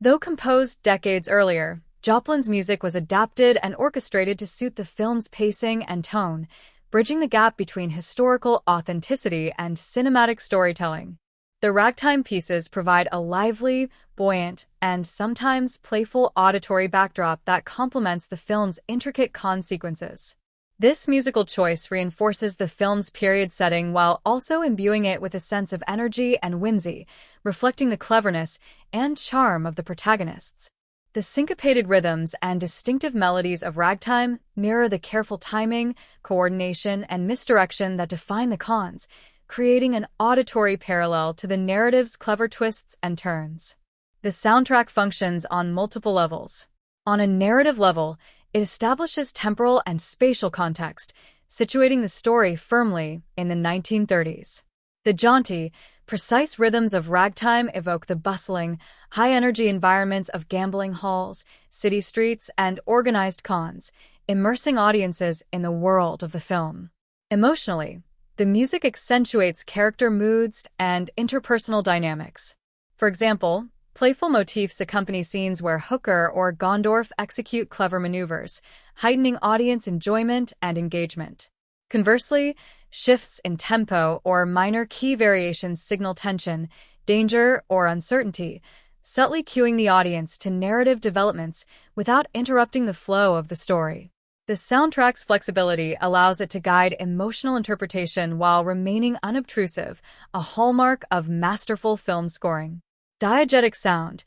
Though composed decades earlier, Joplin's music was adapted and orchestrated to suit the film's pacing and tone, bridging the gap between historical authenticity and cinematic storytelling. The ragtime pieces provide a lively, buoyant, and sometimes playful auditory backdrop that complements the film's intricate con sequences. This musical choice reinforces the film's period setting while also imbuing it with a sense of energy and whimsy, reflecting the cleverness and charm of the protagonists. The syncopated rhythms and distinctive melodies of ragtime mirror the careful timing, coordination, and misdirection that define the cons, creating an auditory parallel to the narrative's clever twists and turns. The soundtrack functions on multiple levels. On a narrative level, it establishes temporal and spatial context, situating the story firmly in the 1930s. The jaunty, precise rhythms of ragtime evoke the bustling, high-energy environments of gambling halls, city streets, and organized cons, immersing audiences in the world of the film. Emotionally, the music accentuates character moods and interpersonal dynamics. For example, playful motifs accompany scenes where Hooker or Gondorff execute clever maneuvers, heightening audience enjoyment and engagement. Conversely, shifts in tempo or minor key variations signal tension, danger, or uncertainty, subtly cueing the audience to narrative developments without interrupting the flow of the story. The soundtrack's flexibility allows it to guide emotional interpretation while remaining unobtrusive, a hallmark of masterful film scoring. Diegetic sound,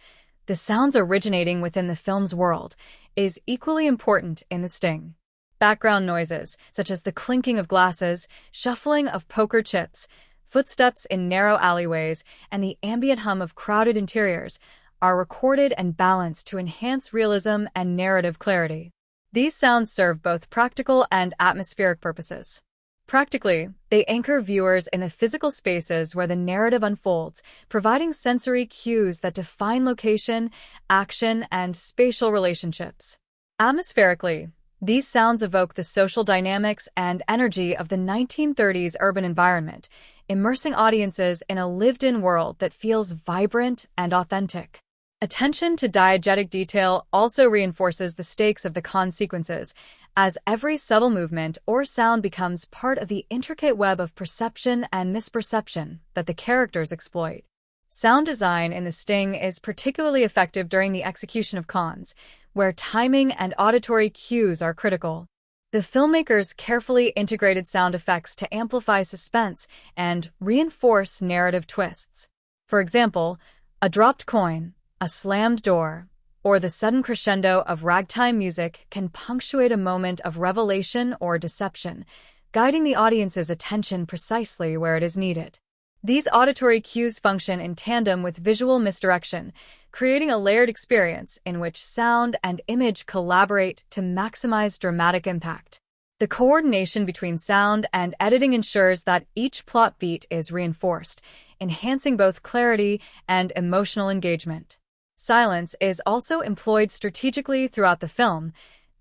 the sounds originating within the film's world, is equally important in The Sting. Background noises, such as the clinking of glasses, shuffling of poker chips, footsteps in narrow alleyways, and the ambient hum of crowded interiors, are recorded and balanced to enhance realism and narrative clarity. These sounds serve both practical and atmospheric purposes. Practically, they anchor viewers in the physical spaces where the narrative unfolds, providing sensory cues that define location, action, and spatial relationships. Atmospherically, these sounds evoke the social dynamics and energy of the 1930s urban environment, immersing audiences in a lived-in world that feels vibrant and authentic. Attention to diegetic detail also reinforces the stakes of the con sequences, as every subtle movement or sound becomes part of the intricate web of perception and misperception that the characters exploit. Sound design in The Sting is particularly effective during the execution of cons, where timing and auditory cues are critical. The filmmakers carefully integrated sound effects to amplify suspense and reinforce narrative twists. For example, a dropped coin, a slammed door, or the sudden crescendo of ragtime music can punctuate a moment of revelation or deception, guiding the audience's attention precisely where it is needed. These auditory cues function in tandem with visual misdirection, creating a layered experience in which sound and image collaborate to maximize dramatic impact. The coordination between sound and editing ensures that each plot beat is reinforced, enhancing both clarity and emotional engagement. Silence is also employed strategically throughout the film,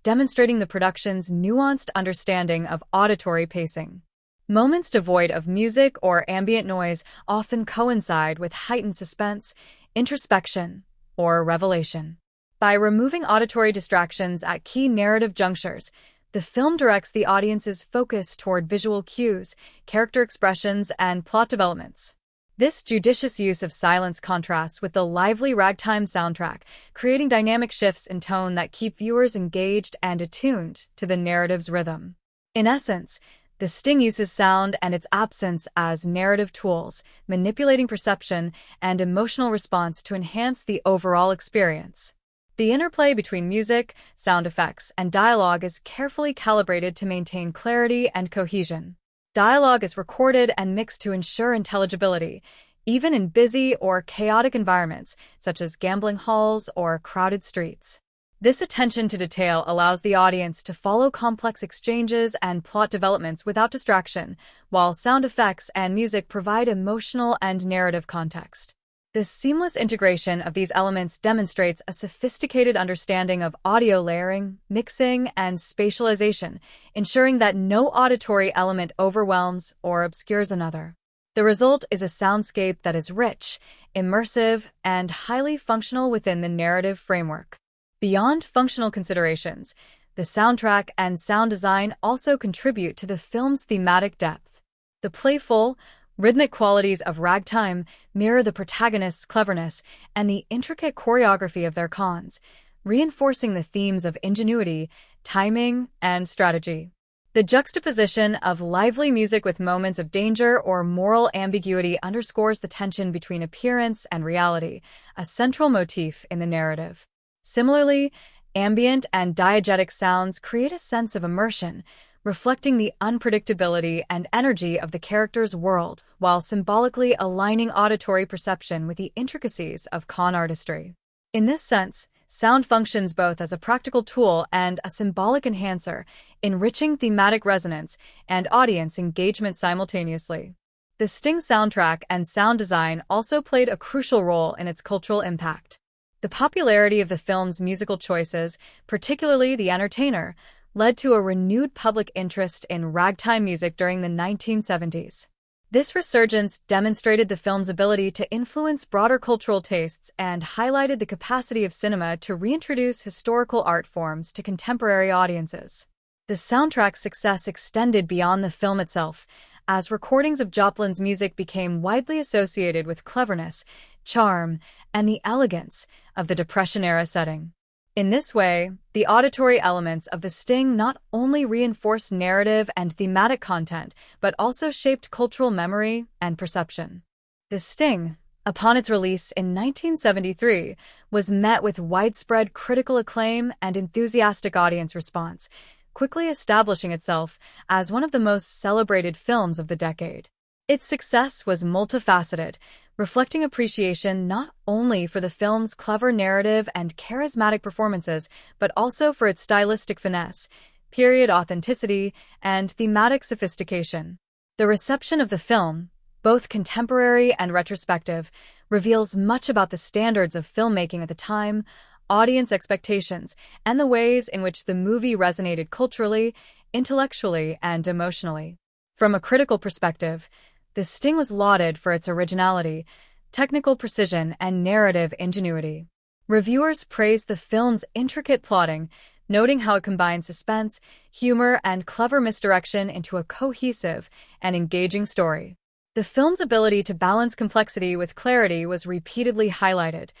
demonstrating the production's nuanced understanding of auditory pacing. Moments devoid of music or ambient noise often coincide with heightened suspense, introspection, or revelation. By removing auditory distractions at key narrative junctures, the film directs the audience's focus toward visual cues, character expressions, and plot developments. This judicious use of silence contrasts with the lively ragtime soundtrack, creating dynamic shifts in tone that keep viewers engaged and attuned to the narrative's rhythm. In essence, The Sting uses sound and its absence as narrative tools, manipulating perception and emotional response to enhance the overall experience. The interplay between music, sound effects, and dialogue is carefully calibrated to maintain clarity and cohesion. Dialogue is recorded and mixed to ensure intelligibility, even in busy or chaotic environments, such as gambling halls or crowded streets. This attention to detail allows the audience to follow complex exchanges and plot developments without distraction, while sound effects and music provide emotional and narrative context. This seamless integration of these elements demonstrates a sophisticated understanding of audio layering, mixing, and spatialization, ensuring that no auditory element overwhelms or obscures another. The result is a soundscape that is rich, immersive, and highly functional within the narrative framework. Beyond functional considerations, the soundtrack and sound design also contribute to the film's thematic depth. The playful, rhythmic qualities of ragtime mirror the protagonist's cleverness and the intricate choreography of their cons, reinforcing the themes of ingenuity, timing, and strategy. The juxtaposition of lively music with moments of danger or moral ambiguity underscores the tension between appearance and reality, a central motif in the narrative. Similarly, ambient and diegetic sounds create a sense of immersion, reflecting the unpredictability and energy of the character's world, while symbolically aligning auditory perception with the intricacies of con artistry. In this sense, sound functions both as a practical tool and a symbolic enhancer, enriching thematic resonance and audience engagement simultaneously. The Sting soundtrack and sound design also played a crucial role in its cultural impact. The popularity of the film's musical choices, particularly The Entertainer, led to a renewed public interest in ragtime music during the 1970s. This resurgence demonstrated the film's ability to influence broader cultural tastes and highlighted the capacity of cinema to reintroduce historical art forms to contemporary audiences. The soundtrack's success extended beyond the film itself, as recordings of Joplin's music became widely associated with cleverness, charm, and the elegance of the Depression-era setting. In this way, the auditory elements of The Sting not only reinforced narrative and thematic content, but also shaped cultural memory and perception. The Sting, upon its release in 1973, was met with widespread critical acclaim and enthusiastic audience response, quickly establishing itself as one of the most celebrated films of the decade. Its success was multifaceted, reflecting appreciation not only for the film's clever narrative and charismatic performances, but also for its stylistic finesse, period authenticity, and thematic sophistication. The reception of the film, both contemporary and retrospective, reveals much about the standards of filmmaking at the time, audience expectations, and the ways in which the movie resonated culturally, intellectually, and emotionally. From a critical perspective, The Sting was lauded for its originality, technical precision, and narrative ingenuity. Reviewers praised the film's intricate plotting, noting how it combined suspense, humor, and clever misdirection into a cohesive and engaging story. The film's ability to balance complexity with clarity was repeatedly highlighted.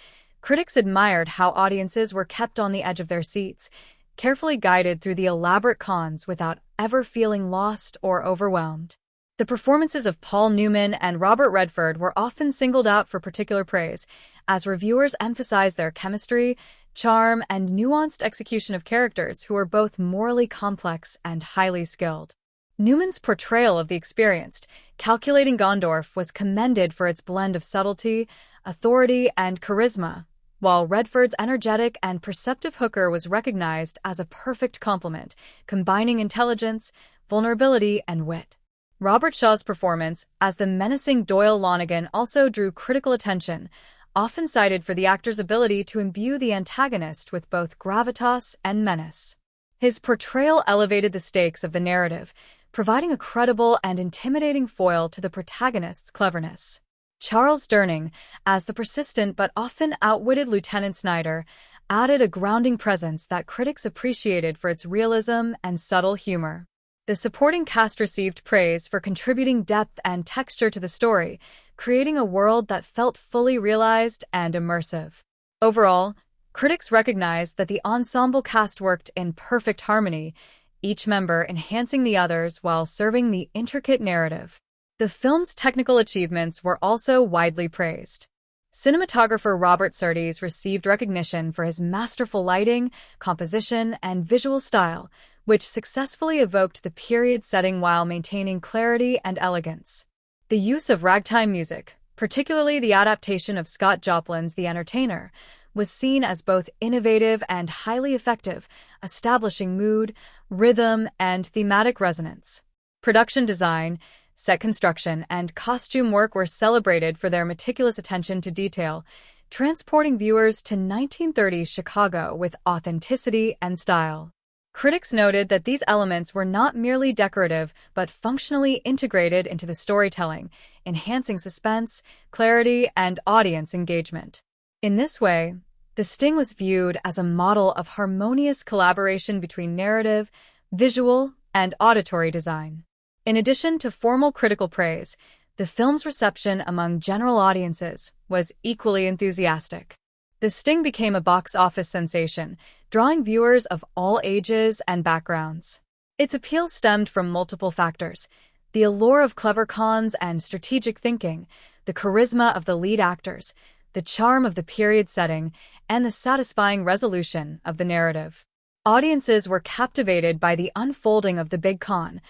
Critics admired how audiences were kept on the edge of their seats, carefully guided through the elaborate cons without ever feeling lost or overwhelmed. The performances of Paul Newman and Robert Redford were often singled out for particular praise, as reviewers emphasized their chemistry, charm, and nuanced execution of characters who were both morally complex and highly skilled. Newman's portrayal of the experienced, calculating Gondorff was commended for its blend of subtlety, authority, and charisma, while Redford's energetic and perceptive hooker was recognized as a perfect complement, combining intelligence, vulnerability, and wit. Robert Shaw's performance as the menacing Doyle Lonnegan also drew critical attention, often cited for the actor's ability to imbue the antagonist with both gravitas and menace. His portrayal elevated the stakes of the narrative, providing a credible and intimidating foil to the protagonist's cleverness. Charles Durning, as the persistent but often outwitted Lieutenant Snyder, added a grounding presence that critics appreciated for its realism and subtle humor. The supporting cast received praise for contributing depth and texture to the story, creating a world that felt fully realized and immersive. Overall, critics recognized that the ensemble cast worked in perfect harmony, each member enhancing the others while serving the intricate narrative. The film's technical achievements were also widely praised. Cinematographer Robert Surtees received recognition for his masterful lighting, composition, and visual style, which successfully evoked the period setting while maintaining clarity and elegance. The use of ragtime music, particularly the adaptation of Scott Joplin's The Entertainer, was seen as both innovative and highly effective, establishing mood, rhythm, and thematic resonance. Production design, set construction, and costume work were celebrated for their meticulous attention to detail, transporting viewers to 1930s Chicago with authenticity and style. Critics noted that these elements were not merely decorative but functionally integrated into the storytelling, enhancing suspense, clarity, and audience engagement. In this way, The Sting was viewed as a model of harmonious collaboration between narrative, visual, and auditory design. In addition to formal critical praise, the film's reception among general audiences was equally enthusiastic. The Sting became a box office sensation, drawing viewers of all ages and backgrounds. Its appeal stemmed from multiple factors: the allure of clever cons and strategic thinking, the charisma of the lead actors, the charm of the period setting, and the satisfying resolution of the narrative. Audiences were captivated by the unfolding of the big con,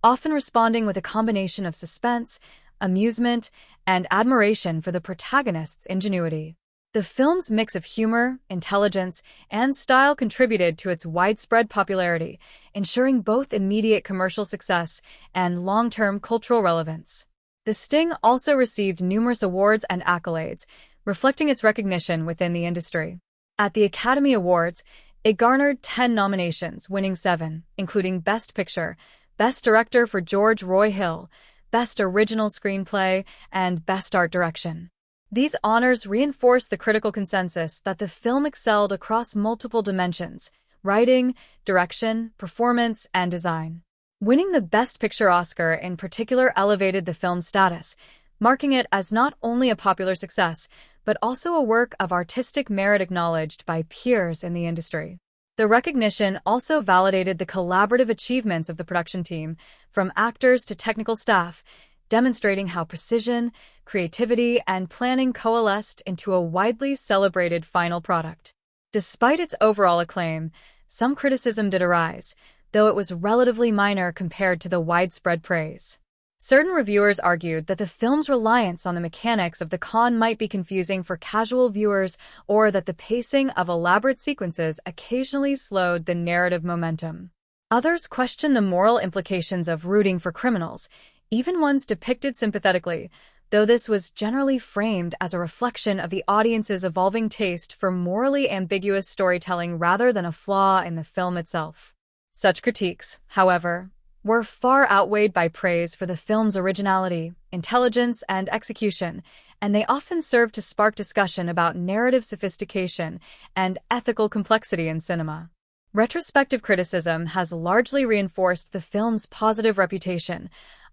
often responding with a combination of suspense, amusement, and admiration for the protagonist's ingenuity. The film's mix of humor, intelligence, and style contributed to its widespread popularity, ensuring both immediate commercial success and long-term cultural relevance. The Sting also received numerous awards and accolades, reflecting its recognition within the industry. At the Academy Awards, it garnered 10 nominations, winning 7, including Best Picture, Best Director for George Roy Hill, Best Original Screenplay, and Best Art Direction. These honors reinforce the critical consensus that the film excelled across multiple dimensions: writing, direction, performance, and design. Winning the Best Picture Oscar in particular elevated the film's status, marking it as not only a popular success, but also a work of artistic merit acknowledged by peers in the industry. The recognition also validated the collaborative achievements of the production team, from actors to technical staff, demonstrating how precision, creativity, and planning coalesced into a widely celebrated final product. Despite its overall acclaim, some criticism did arise, though it was relatively minor compared to the widespread praise. Certain reviewers argued that the film's reliance on the mechanics of the con might be confusing for casual viewers, or that the pacing of elaborate sequences occasionally slowed the narrative momentum. Others questioned the moral implications of rooting for criminals, even ones depicted sympathetically, though this was generally framed as a reflection of the audience's evolving taste for morally ambiguous storytelling rather than a flaw in the film itself. Such critiques, however, were far outweighed by praise for the film's originality, intelligence, and execution, and they often served to spark discussion about narrative sophistication and ethical complexity in cinema. Retrospective criticism has largely reinforced the film's positive reputation,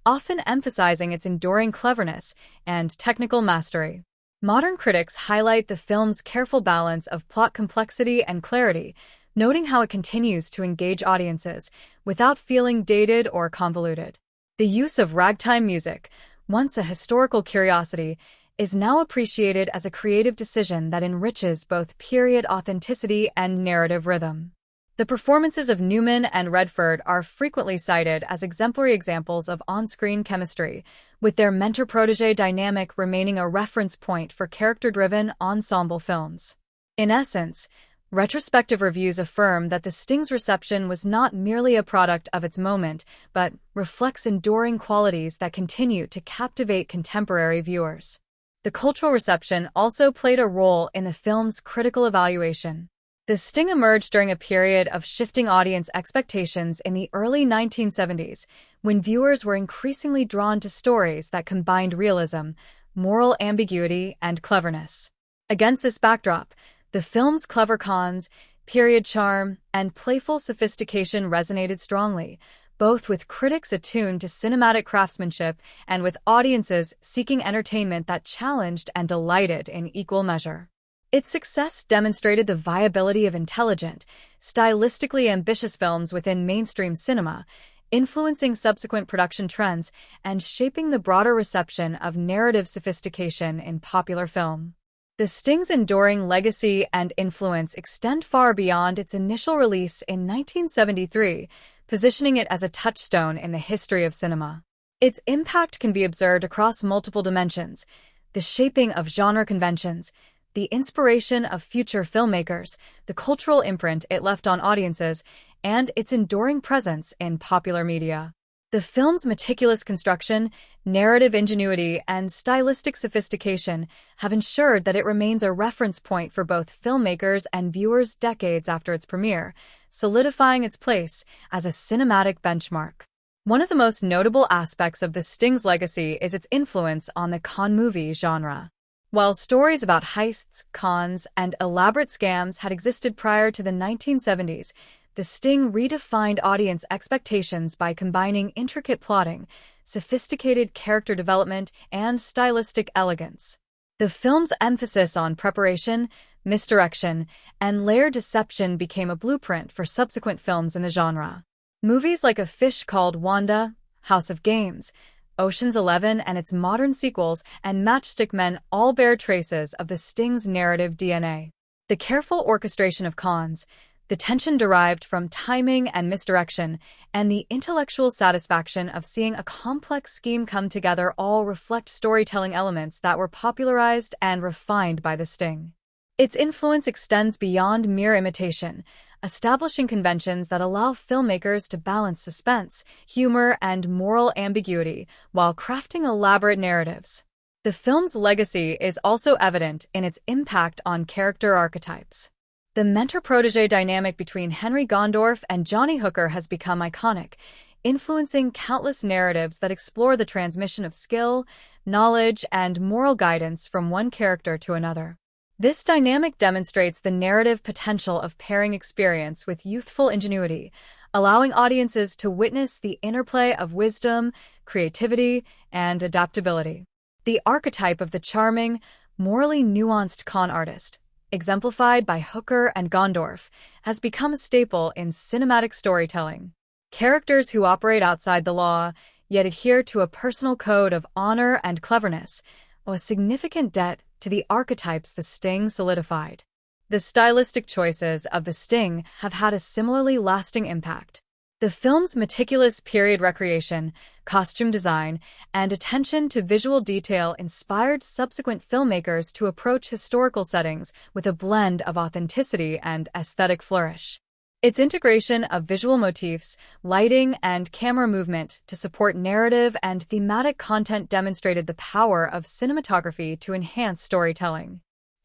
often emphasizing its enduring cleverness and technical mastery. Modern critics highlight the film's careful balance of plot complexity and clarity, noting how it continues to engage audiences without feeling dated or convoluted. The use of ragtime music, once a historical curiosity, is now appreciated as a creative decision that enriches both period authenticity and narrative rhythm. The performances of Newman and Redford are frequently cited as exemplary examples of on-screen chemistry, with their mentor-protege dynamic remaining a reference point for character-driven ensemble films. In essence, Retrospective reviews affirm that The Sting's reception was not merely a product of its moment, but reflects enduring qualities that continue to captivate contemporary viewers. The cultural reception also played a role in the film's critical evaluation. The Sting emerged during a period of shifting audience expectations in the early 1970s, when viewers were increasingly drawn to stories that combined realism, moral ambiguity, and cleverness. Against this backdrop, the film's clever cons, period charm, and playful sophistication resonated strongly, both with critics attuned to cinematic craftsmanship and with audiences seeking entertainment that challenged and delighted in equal measure. Its success demonstrated the viability of intelligent, stylistically ambitious films within mainstream cinema, influencing subsequent production trends and shaping the broader reception of narrative sophistication in popular film. The Sting's enduring legacy and influence extend far beyond its initial release in 1973, positioning it as a touchstone in the history of cinema. Its impact can be observed across multiple dimensions: the shaping of genre conventions, the inspiration of future filmmakers, the cultural imprint it left on audiences, and its enduring presence in popular media. The film's meticulous construction, narrative ingenuity, and stylistic sophistication have ensured that it remains a reference point for both filmmakers and viewers decades after its premiere, solidifying its place as a cinematic benchmark. One of the most notable aspects of The Sting's legacy is its influence on the con movie genre. While stories about heists, cons, and elaborate scams had existed prior to the 1970s, The Sting redefined audience expectations by combining intricate plotting, sophisticated character development, and stylistic elegance. The film's emphasis on preparation, misdirection, and layered deception became a blueprint for subsequent films in the genre. Movies like A Fish Called Wanda, House of Games, Ocean's 11 and its modern sequels, and Matchstick Men all bear traces of The Sting's narrative DNA. The careful orchestration of cons, the tension derived from timing and misdirection, and the intellectual satisfaction of seeing a complex scheme come together all reflect storytelling elements that were popularized and refined by The Sting. Its influence extends beyond mere imitation, establishing conventions that allow filmmakers to balance suspense, humor, and moral ambiguity while crafting elaborate narratives. The film's legacy is also evident in its impact on character archetypes. The mentor-protege dynamic between Henry Gondorff and Johnny Hooker has become iconic, influencing countless narratives that explore the transmission of skill, knowledge, and moral guidance from one character to another. This dynamic demonstrates the narrative potential of pairing experience with youthful ingenuity, allowing audiences to witness the interplay of wisdom, creativity, and adaptability. The archetype of the charming, morally nuanced con artist, exemplified by Hooker and Gondorff, has become a staple in cinematic storytelling. Characters who operate outside the law, yet adhere to a personal code of honor and cleverness, owe a significant debt to the archetypes The Sting solidified. The stylistic choices of The Sting have had a similarly lasting impact. The film's meticulous period recreation, costume design, and attention to visual detail inspired subsequent filmmakers to approach historical settings with a blend of authenticity and aesthetic flourish. Its integration of visual motifs, lighting, and camera movement to support narrative and thematic content demonstrated the power of cinematography to enhance storytelling.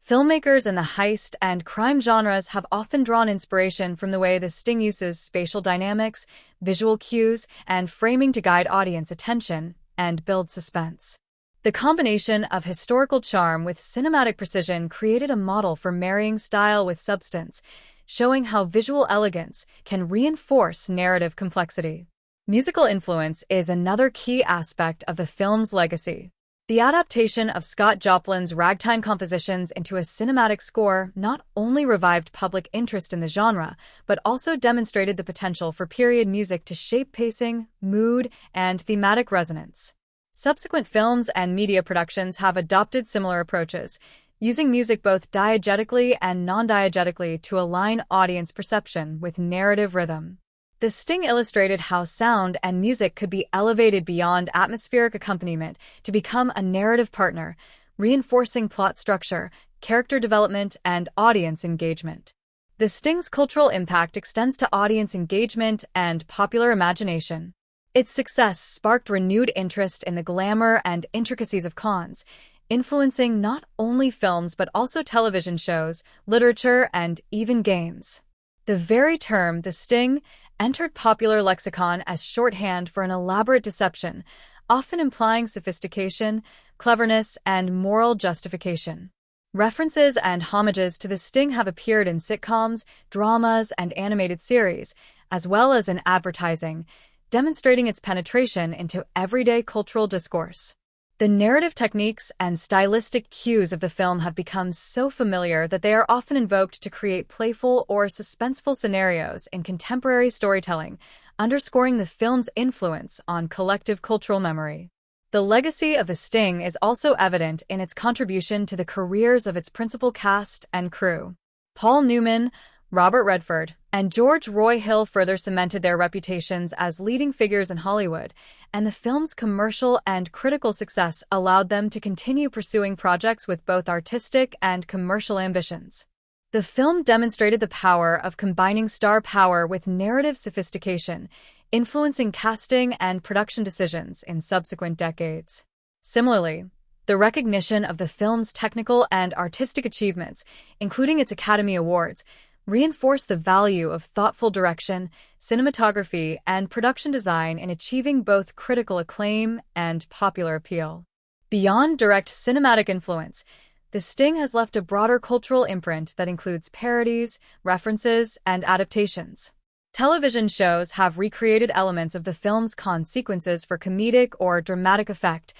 Filmmakers in the heist and crime genres have often drawn inspiration from the way The Sting uses spatial dynamics, visual cues, and framing to guide audience attention and build suspense. The combination of historical charm with cinematic precision created a model for marrying style with substance, showing how visual elegance can reinforce narrative complexity. Musical influence is another key aspect of the film's legacy. The adaptation of Scott Joplin's ragtime compositions into a cinematic score not only revived public interest in the genre, but also demonstrated the potential for period music to shape pacing, mood, and thematic resonance. Subsequent films and media productions have adopted similar approaches, using music both diegetically and non-diegetically to align audience perception with narrative rhythm. The Sting illustrated how sound and music could be elevated beyond atmospheric accompaniment to become a narrative partner, reinforcing plot structure, character development, and audience engagement. The Sting's cultural impact extends to audience engagement and popular imagination. Its success sparked renewed interest in the glamour and intricacies of cons, influencing not only films but also television shows, literature, and even games. The very term "the Sting" entered popular lexicon as shorthand for an elaborate deception, often implying sophistication, cleverness, and moral justification. References and homages to the Sting have appeared in sitcoms, dramas, and animated series, as well as in advertising, demonstrating its penetration into everyday cultural discourse. The narrative techniques and stylistic cues of the film have become so familiar that they are often invoked to create playful or suspenseful scenarios in contemporary storytelling, underscoring the film's influence on collective cultural memory. The legacy of The Sting is also evident in its contribution to the careers of its principal cast and crew. Paul Newman, Robert Redford, and George Roy Hill further cemented their reputations as leading figures in Hollywood, and the film's commercial and critical success allowed them to continue pursuing projects with both artistic and commercial ambitions. The film demonstrated the power of combining star power with narrative sophistication, influencing casting and production decisions in subsequent decades. Similarly, the recognition of the film's technical and artistic achievements, including its Academy Awards, reinforced the value of thoughtful direction, cinematography, and production design in achieving both critical acclaim and popular appeal. Beyond direct cinematic influence, The Sting has left a broader cultural imprint that includes parodies, references, and adaptations. Television shows have recreated elements of the film's con sequences for comedic or dramatic effect,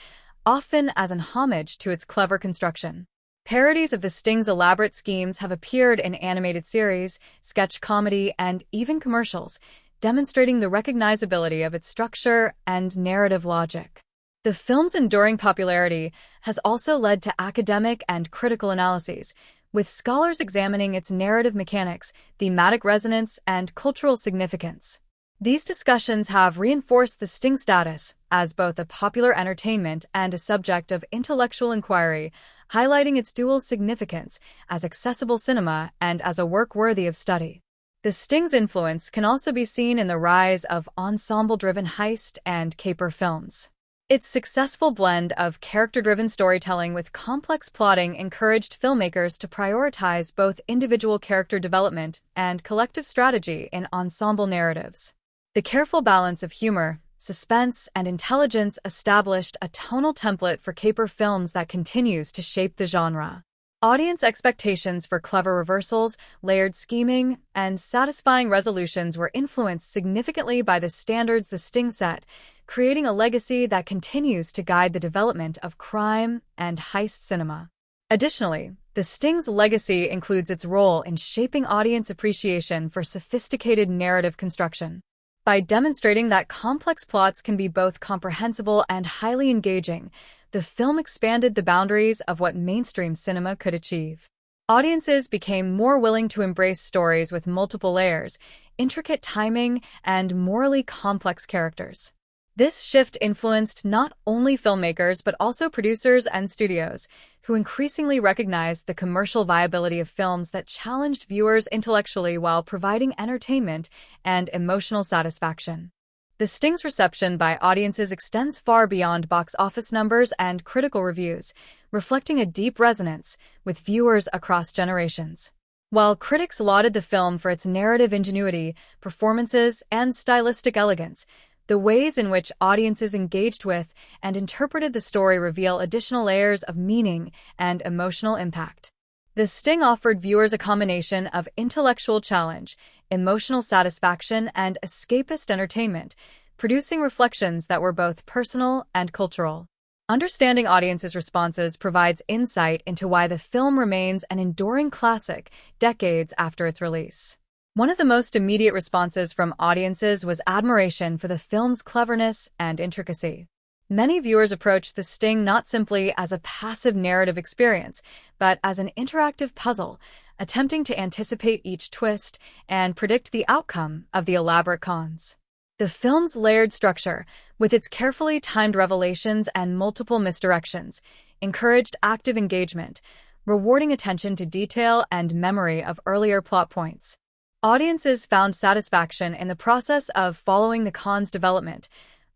often as an homage to its clever construction. Parodies of the Sting's elaborate schemes have appeared in animated series, sketch comedy, and even commercials, demonstrating the recognizability of its structure and narrative logic. The film's enduring popularity has also led to academic and critical analyses, with scholars examining its narrative mechanics, thematic resonance, and cultural significance. These discussions have reinforced The Sting's status as both a popular entertainment and a subject of intellectual inquiry, highlighting its dual significance as accessible cinema and as a work worthy of study. The Sting's influence can also be seen in the rise of ensemble-driven heist and caper films. Its successful blend of character-driven storytelling with complex plotting encouraged filmmakers to prioritize both individual character development and collective strategy in ensemble narratives. The careful balance of humor, suspense, and intelligence established a tonal template for caper films that continues to shape the genre. Audience expectations for clever reversals, layered scheming, and satisfying resolutions were influenced significantly by the standards The Sting set, creating a legacy that continues to guide the development of crime and heist cinema. Additionally, The Sting's legacy includes its role in shaping audience appreciation for sophisticated narrative construction. By demonstrating that complex plots can be both comprehensible and highly engaging, the film expanded the boundaries of what mainstream cinema could achieve. Audiences became more willing to embrace stories with multiple layers, intricate timing, and morally complex characters. This shift influenced not only filmmakers but also producers and studios, who increasingly recognized the commercial viability of films that challenged viewers intellectually while providing entertainment and emotional satisfaction. The Sting's reception by audiences extends far beyond box office numbers and critical reviews, reflecting a deep resonance with viewers across generations. While critics lauded the film for its narrative ingenuity, performances, and stylistic elegance, the ways in which audiences engaged with and interpreted the story reveal additional layers of meaning and emotional impact. The Sting offered viewers a combination of intellectual challenge, emotional satisfaction, and escapist entertainment, producing reflections that were both personal and cultural. Understanding audiences' responses provides insight into why the film remains an enduring classic decades after its release. One of the most immediate responses from audiences was admiration for the film's cleverness and intricacy. Many viewers approached The Sting not simply as a passive narrative experience, but as an interactive puzzle, attempting to anticipate each twist and predict the outcome of the elaborate cons. The film's layered structure, with its carefully timed revelations and multiple misdirections, encouraged active engagement, rewarding attention to detail and memory of earlier plot points. Audiences found satisfaction in the process of following the con's development,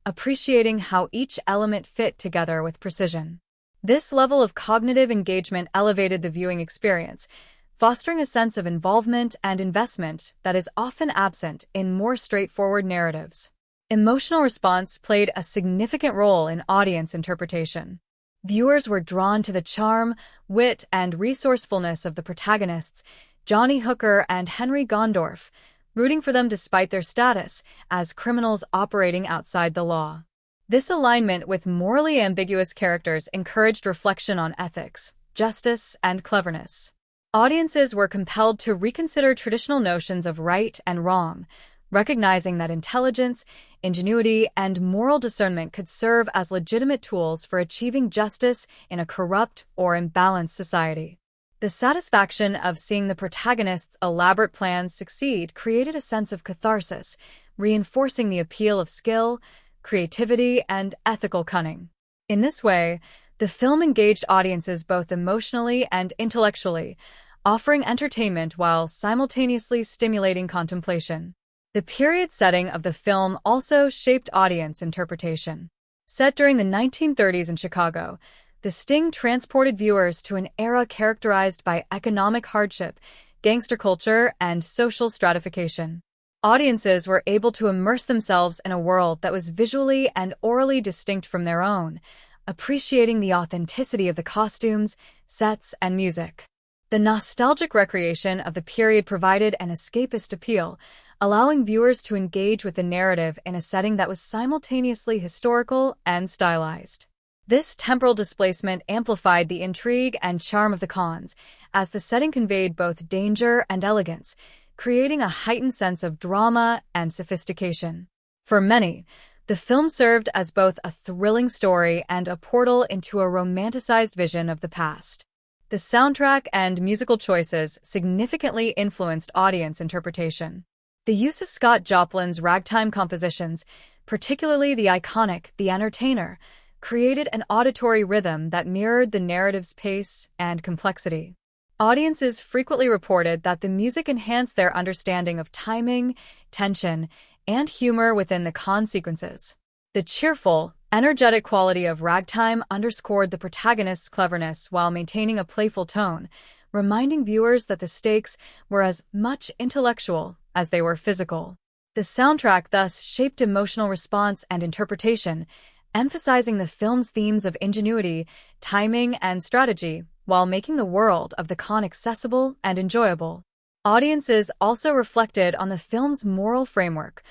appreciating how each element fit together with precision. This level of cognitive engagement elevated the viewing experience, fostering a sense of involvement and investment that is often absent in more straightforward narratives. Emotional response played a significant role in audience interpretation. Viewers were drawn to the charm, wit, and resourcefulness of the protagonists, Johnny Hooker and Henry Gondorff, rooting for them despite their status as criminals operating outside the law. This alignment with morally ambiguous characters encouraged reflection on ethics, justice, and cleverness. Audiences were compelled to reconsider traditional notions of right and wrong, recognizing that intelligence, ingenuity, and moral discernment could serve as legitimate tools for achieving justice in a corrupt or imbalanced society. The satisfaction of seeing the protagonists' elaborate plans succeed created a sense of catharsis, reinforcing the appeal of skill, creativity, and ethical cunning. In this way, the film engaged audiences both emotionally and intellectually, offering entertainment while simultaneously stimulating contemplation. The period setting of the film also shaped audience interpretation. Set during the 1930s in Chicago, The Sting transported viewers to an era characterized by economic hardship, gangster culture, and social stratification. Audiences were able to immerse themselves in a world that was visually and orally distinct from their own, appreciating the authenticity of the costumes, sets, and music. The nostalgic recreation of the period provided an escapist appeal, allowing viewers to engage with the narrative in a setting that was simultaneously historical and stylized. This temporal displacement amplified the intrigue and charm of the cons, as the setting conveyed both danger and elegance, creating a heightened sense of drama and sophistication. For many, the film served as both a thrilling story and a portal into a romanticized vision of the past. The soundtrack and musical choices significantly influenced audience interpretation. The use of Scott Joplin's ragtime compositions, particularly the iconic The Entertainer, created an auditory rhythm that mirrored the narrative's pace and complexity. Audiences frequently reported that the music enhanced their understanding of timing, tension, and humor within the con sequences. The cheerful, energetic quality of ragtime underscored the protagonist's cleverness while maintaining a playful tone, reminding viewers that the stakes were as much intellectual as they were physical. The soundtrack thus shaped emotional response and interpretation, emphasizing the film's themes of ingenuity, timing, and strategy, while making the world of the con accessible and enjoyable. Audiences also reflected on the film's moral framework,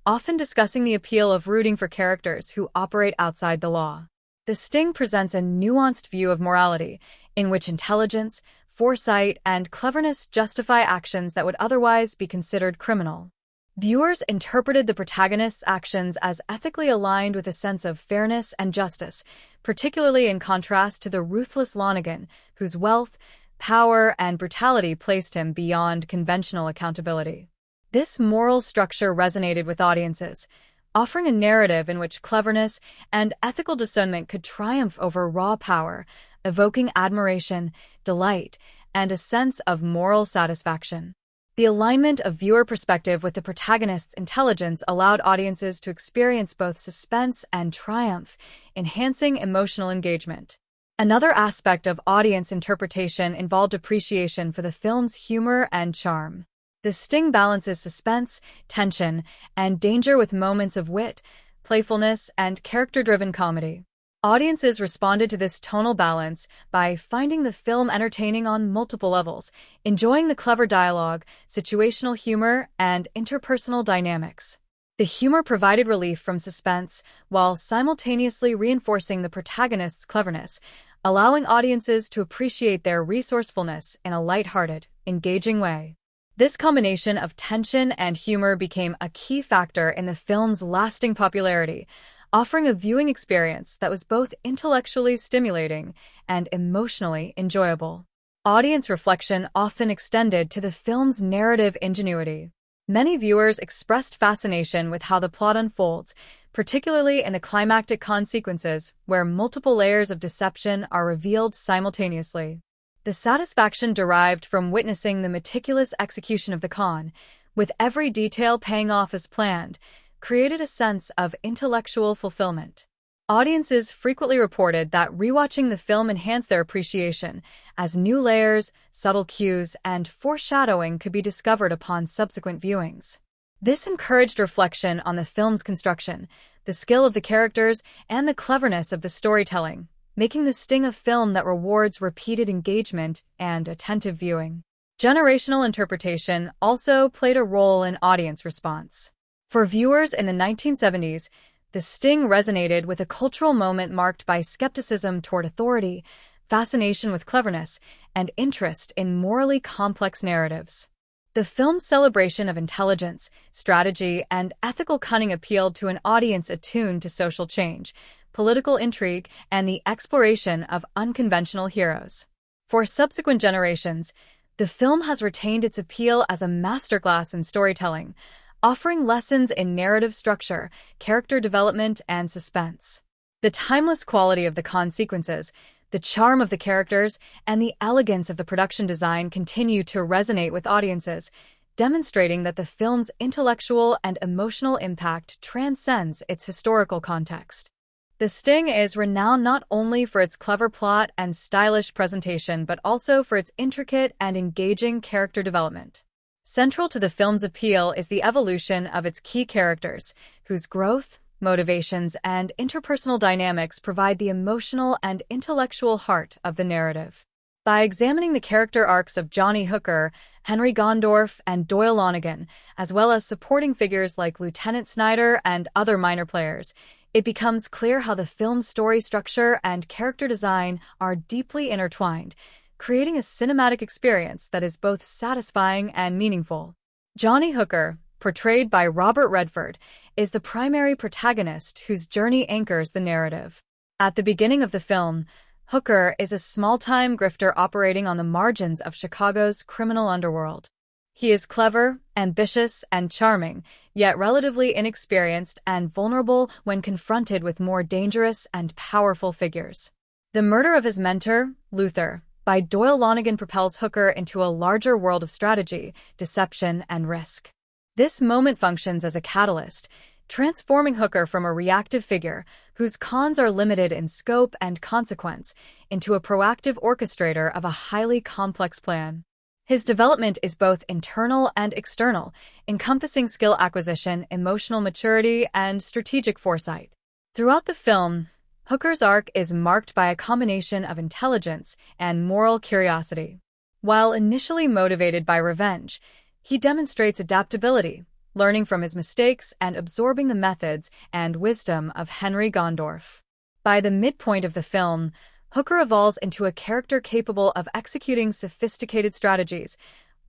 often discussing the appeal of rooting for characters who operate outside the law. The Sting presents a nuanced view of morality, in which intelligence, foresight, and cleverness justify actions that would otherwise be considered criminal. Viewers interpreted the protagonist's actions as ethically aligned with a sense of fairness and justice, particularly in contrast to the ruthless Lonergan, whose wealth, power, and brutality placed him beyond conventional accountability. This moral structure resonated with audiences, offering a narrative in which cleverness and ethical discernment could triumph over raw power, evoking admiration, delight, and a sense of moral satisfaction. The alignment of viewer perspective with the protagonist's intelligence allowed audiences to experience both suspense and triumph, enhancing emotional engagement. Another aspect of audience interpretation involved appreciation for the film's humor and charm. The Sting balances suspense, tension, and danger with moments of wit, playfulness, and character-driven comedy. Audiences responded to this tonal balance by finding the film entertaining on multiple levels, enjoying the clever dialogue, situational humor, and interpersonal dynamics. The humor provided relief from suspense while simultaneously reinforcing the protagonist's cleverness, allowing audiences to appreciate their resourcefulness in a lighthearted, engaging way. This combination of tension and humor became a key factor in the film's lasting popularity, offering a viewing experience that was both intellectually stimulating and emotionally enjoyable. Audience reflection often extended to the film's narrative ingenuity. Many viewers expressed fascination with how the plot unfolds, particularly in the climactic con sequences where multiple layers of deception are revealed simultaneously. The satisfaction derived from witnessing the meticulous execution of the con, with every detail paying off as planned, created a sense of intellectual fulfillment. Audiences frequently reported that rewatching the film enhanced their appreciation, as new layers, subtle cues, and foreshadowing could be discovered upon subsequent viewings. This encouraged reflection on the film's construction, the skill of the characters, and the cleverness of the storytelling, making the sting of film that rewards repeated engagement and attentive viewing. Generational interpretation also played a role in audience response. For viewers in the 1970s, the sting resonated with a cultural moment marked by skepticism toward authority, fascination with cleverness, and interest in morally complex narratives. The film's celebration of intelligence, strategy, and ethical cunning appealed to an audience attuned to social change, political intrigue, and the exploration of unconventional heroes. For subsequent generations, the film has retained its appeal as a masterclass in storytelling, offering lessons in narrative structure, character development, and suspense. The timeless quality of the con sequences, the charm of the characters, and the elegance of the production design continue to resonate with audiences, demonstrating that the film's intellectual and emotional impact transcends its historical context. The Sting is renowned not only for its clever plot and stylish presentation, but also for its intricate and engaging character development. Central to the film's appeal is the evolution of its key characters, whose growth, motivations, and interpersonal dynamics provide the emotional and intellectual heart of the narrative. By examining the character arcs of Johnny Hooker, Henry Gondorff, and Doyle Lonnegan, as well as supporting figures like Lieutenant Snyder and other minor players, it becomes clear how the film's story structure and character design are deeply intertwined, creating a cinematic experience that is both satisfying and meaningful. Johnny Hooker, portrayed by Robert Redford, is the primary protagonist whose journey anchors the narrative. At the beginning of the film, Hooker is a small-time grifter operating on the margins of Chicago's criminal underworld. He is clever, ambitious, and charming, yet relatively inexperienced and vulnerable when confronted with more dangerous and powerful figures. The murder of his mentor, Luther, by Doyle Lonnegan propels Hooker into a larger world of strategy, deception, and risk. This moment functions as a catalyst, transforming Hooker from a reactive figure, whose cons are limited in scope and consequence, into a proactive orchestrator of a highly complex plan. His development is both internal and external, encompassing skill acquisition, emotional maturity, and strategic foresight. Throughout the film, Hooker's arc is marked by a combination of intelligence and moral curiosity. While initially motivated by revenge, he demonstrates adaptability, learning from his mistakes and absorbing the methods and wisdom of Henry Gondorff. By the midpoint of the film, Hooker evolves into a character capable of executing sophisticated strategies,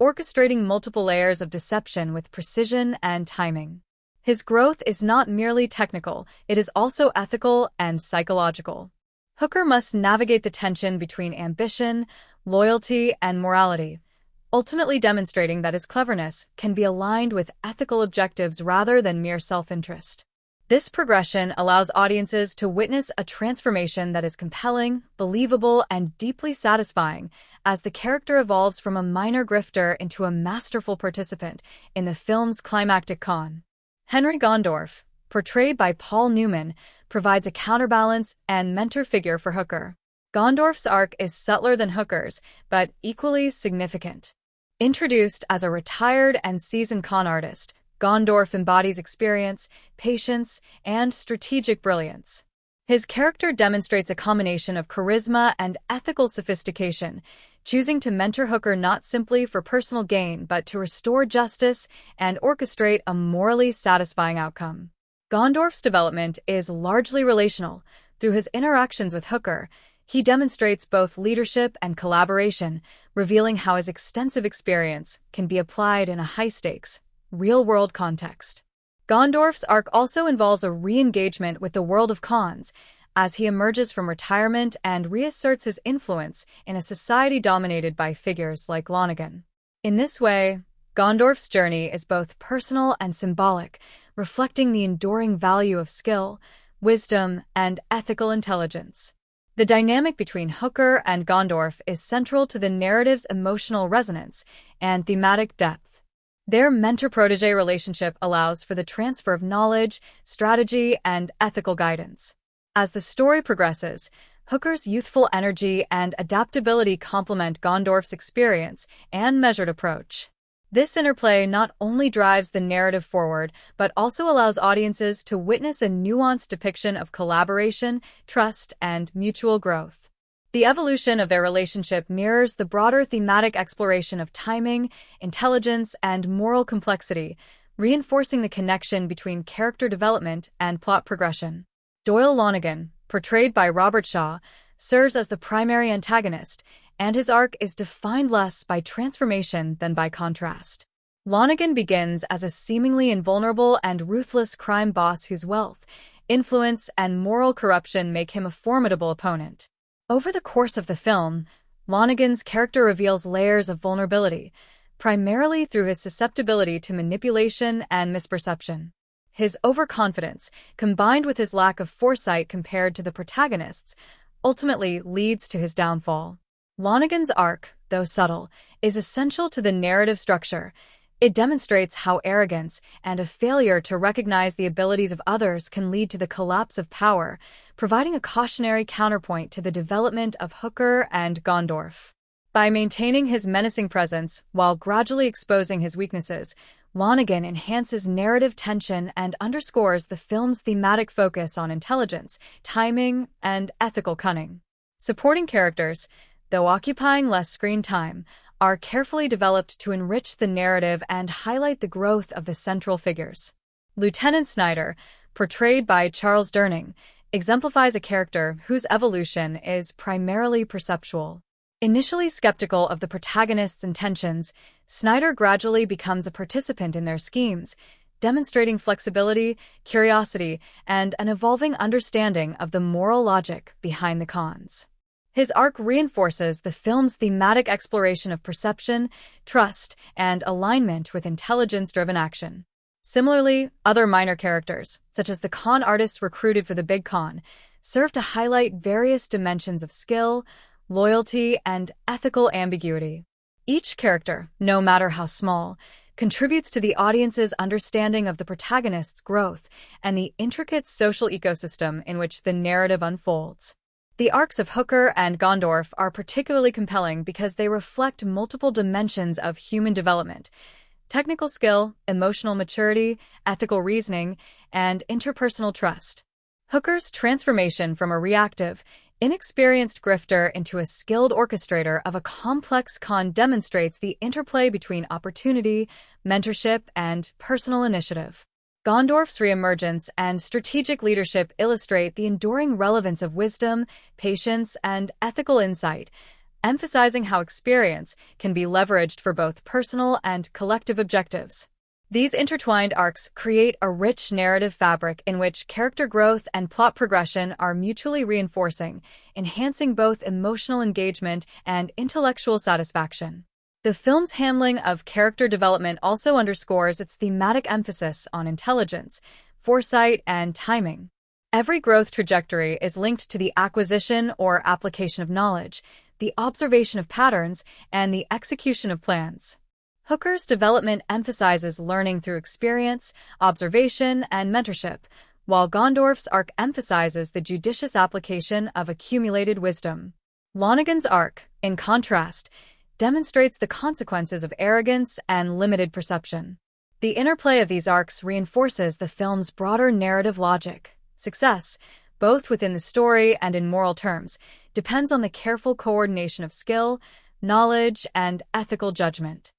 orchestrating multiple layers of deception with precision and timing. His growth is not merely technical, it is also ethical and psychological. Hooker must navigate the tension between ambition, loyalty, and morality, ultimately demonstrating that his cleverness can be aligned with ethical objectives rather than mere self-interest. This progression allows audiences to witness a transformation that is compelling, believable, and deeply satisfying as the character evolves from a minor grifter into a masterful participant in the film's climactic con. Henry Gondorff, portrayed by Paul Newman, provides a counterbalance and mentor figure for Hooker. Gondorff's arc is subtler than Hooker's, but equally significant. Introduced as a retired and seasoned con artist, Gondorff embodies experience, patience, and strategic brilliance. His character demonstrates a combination of charisma and ethical sophistication, choosing to mentor Hooker not simply for personal gain but to restore justice and orchestrate a morally satisfying outcome. Gondorff's development is largely relational. Through his interactions with Hooker, he demonstrates both leadership and collaboration, revealing how his extensive experience can be applied in a high-stakes, real-world context. Gondorff's arc also involves a re-engagement with the world of cons, as he emerges from retirement and reasserts his influence in a society dominated by figures like Lonnegan. In this way, Gondorff's journey is both personal and symbolic, reflecting the enduring value of skill, wisdom, and ethical intelligence. The dynamic between Hooker and Gondorf is central to the narrative's emotional resonance and thematic depth. Their mentor-protege relationship allows for the transfer of knowledge, strategy, and ethical guidance. As the story progresses, Hooker's youthful energy and adaptability complement Gondorf's experience and measured approach. This interplay not only drives the narrative forward, but also allows audiences to witness a nuanced depiction of collaboration, trust, and mutual growth. The evolution of their relationship mirrors the broader thematic exploration of timing, intelligence, and moral complexity, reinforcing the connection between character development and plot progression. Doyle Lonnegan, portrayed by Robert Shaw, serves as the primary antagonist, and his arc is defined less by transformation than by contrast. Lonnegan begins as a seemingly invulnerable and ruthless crime boss whose wealth, influence, and moral corruption make him a formidable opponent. Over the course of the film, Lonnegan's character reveals layers of vulnerability, primarily through his susceptibility to manipulation and misperception. His overconfidence, combined with his lack of foresight compared to the protagonists, ultimately leads to his downfall. Lonnegan's arc, though subtle, is essential to the narrative structure. It demonstrates how arrogance and a failure to recognize the abilities of others can lead to the collapse of power, providing a cautionary counterpoint to the development of Hooker and Gondorf. By maintaining his menacing presence while gradually exposing his weaknesses, Lonnegan enhances narrative tension and underscores the film's thematic focus on intelligence, timing, and ethical cunning. Supporting characters, though occupying less screen time, are carefully developed to enrich the narrative and highlight the growth of the central figures. Lieutenant Snyder, portrayed by Charles Durning, exemplifies a character whose evolution is primarily perceptual. Initially skeptical of the protagonist's intentions, Snyder gradually becomes a participant in their schemes, demonstrating flexibility, curiosity, and an evolving understanding of the moral logic behind the cons. His arc reinforces the film's thematic exploration of perception, trust, and alignment with intelligence-driven action. Similarly, other minor characters, such as the con artists recruited for the Big Con, serve to highlight various dimensions of skill, loyalty, and ethical ambiguity. Each character, no matter how small, contributes to the audience's understanding of the protagonist's growth and the intricate social ecosystem in which the narrative unfolds. The arcs of Hooker and Gondorf are particularly compelling because they reflect multiple dimensions of human development: technical skill, emotional maturity, ethical reasoning, and interpersonal trust. Hooker's transformation from a reactive, inexperienced grifter into a skilled orchestrator of a complex con demonstrates the interplay between opportunity, mentorship, and personal initiative. Gondorf's reemergence and strategic leadership illustrate the enduring relevance of wisdom, patience, and ethical insight, emphasizing how experience can be leveraged for both personal and collective objectives. These intertwined arcs create a rich narrative fabric in which character growth and plot progression are mutually reinforcing, enhancing both emotional engagement and intellectual satisfaction. The film's handling of character development also underscores its thematic emphasis on intelligence, foresight, and timing. Every growth trajectory is linked to the acquisition or application of knowledge, the observation of patterns, and the execution of plans. Hooker's development emphasizes learning through experience, observation, and mentorship, while Gondorf's arc emphasizes the judicious application of accumulated wisdom. Lonnegan's arc, in contrast, demonstrates the consequences of arrogance and limited perception. The interplay of these arcs reinforces the film's broader narrative logic. Success, both within the story and in moral terms, depends on the careful coordination of skill, knowledge, and ethical judgment.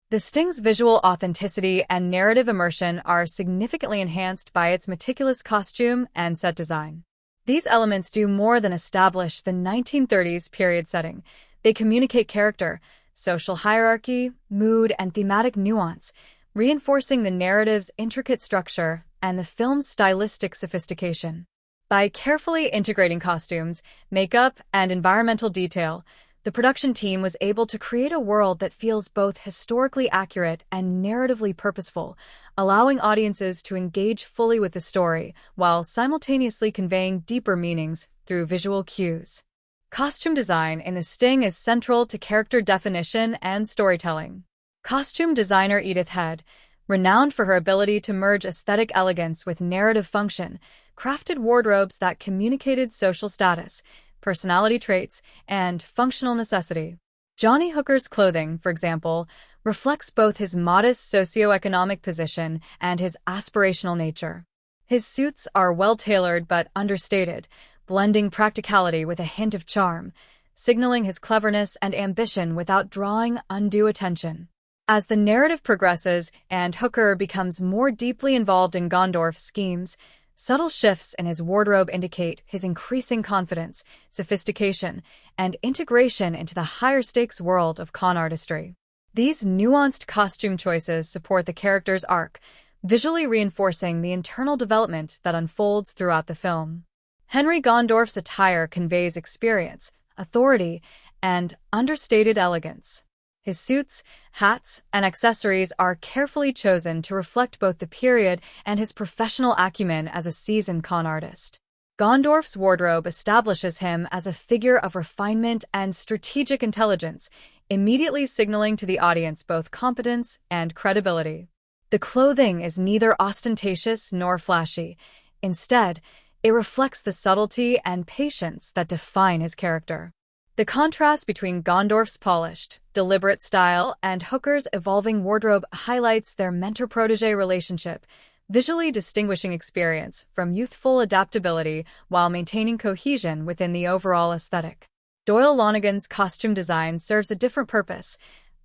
The Sting's visual authenticity and narrative immersion are significantly enhanced by its meticulous costume and set design. These elements do more than establish the 1930s period setting. They communicate character, social hierarchy, mood, and thematic nuance, reinforcing the narrative's intricate structure and the film's stylistic sophistication. By carefully integrating costumes, makeup, and environmental detail, the production team was able to create a world that feels both historically accurate and narratively purposeful, allowing audiences to engage fully with the story while simultaneously conveying deeper meanings through visual cues. Costume design in The Sting is central to character definition and storytelling. Costume designer Edith Head, renowned for her ability to merge aesthetic elegance with narrative function, crafted wardrobes that communicated social status, personality traits, and functional necessity. Johnny Hooker's clothing, for example, reflects both his modest socioeconomic position and his aspirational nature. His suits are well-tailored but understated, blending practicality with a hint of charm, signaling his cleverness and ambition without drawing undue attention. As the narrative progresses and Hooker becomes more deeply involved in Gondorf's schemes, subtle shifts in his wardrobe indicate his increasing confidence, sophistication, and integration into the higher-stakes world of con artistry. These nuanced costume choices support the character's arc, visually reinforcing the internal development that unfolds throughout the film. Henry Gondorf's attire conveys experience, authority, and understated elegance. His suits, hats, and accessories are carefully chosen to reflect both the period and his professional acumen as a seasoned con artist. Gondorf's wardrobe establishes him as a figure of refinement and strategic intelligence, immediately signaling to the audience both competence and credibility. The clothing is neither ostentatious nor flashy. Instead, it reflects the subtlety and patience that define his character. The contrast between Gondorf's polished, deliberate style and Hooker's evolving wardrobe highlights their mentor-protege relationship, visually distinguishing experience from youthful adaptability while maintaining cohesion within the overall aesthetic. Doyle Lonnegan's costume design serves a different purpose,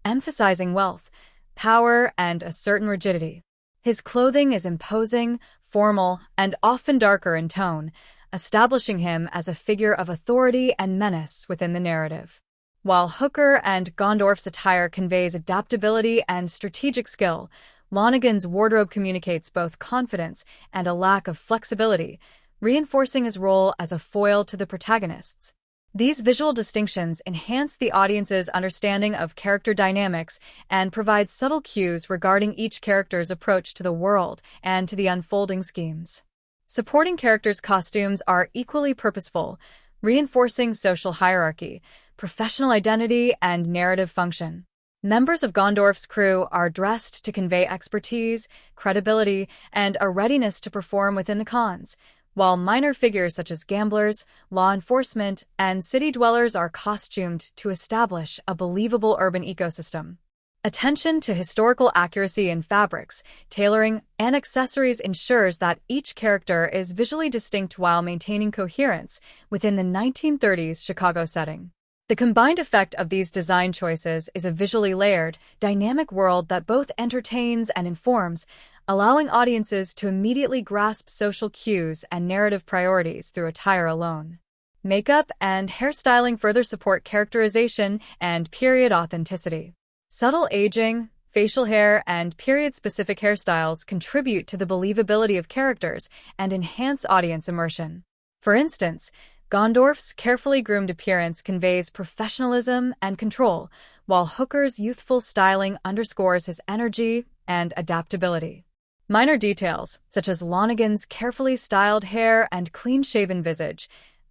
emphasizing wealth, power, and a certain rigidity. His clothing is imposing, formal, and often darker in tone, establishing him as a figure of authority and menace within the narrative. While Hooker and Gondorf's attire conveys adaptability and strategic skill, Lonnegan's wardrobe communicates both confidence and a lack of flexibility, reinforcing his role as a foil to the protagonists. These visual distinctions enhance the audience's understanding of character dynamics and provide subtle cues regarding each character's approach to the world and to the unfolding schemes. Supporting characters' costumes are equally purposeful, reinforcing social hierarchy, professional identity, and narrative function. Members of Gondorf's crew are dressed to convey expertise, credibility, and a readiness to perform within the cons, while minor figures such as gamblers, law enforcement, and city dwellers are costumed to establish a believable urban ecosystem. Attention to historical accuracy in fabrics, tailoring, and accessories ensures that each character is visually distinct while maintaining coherence within the 1930s Chicago setting. The combined effect of these design choices is a visually layered, dynamic world that both entertains and informs, allowing audiences to immediately grasp social cues and narrative priorities through attire alone. Makeup and hairstyling further support characterization and period authenticity. Subtle aging, facial hair, and period-specific hairstyles contribute to the believability of characters and enhance audience immersion. For instance, Gondorf's carefully groomed appearance conveys professionalism and control, while Hooker's youthful styling underscores his energy and adaptability. Minor details, such as Lonnegan's carefully styled hair and clean-shaven visage,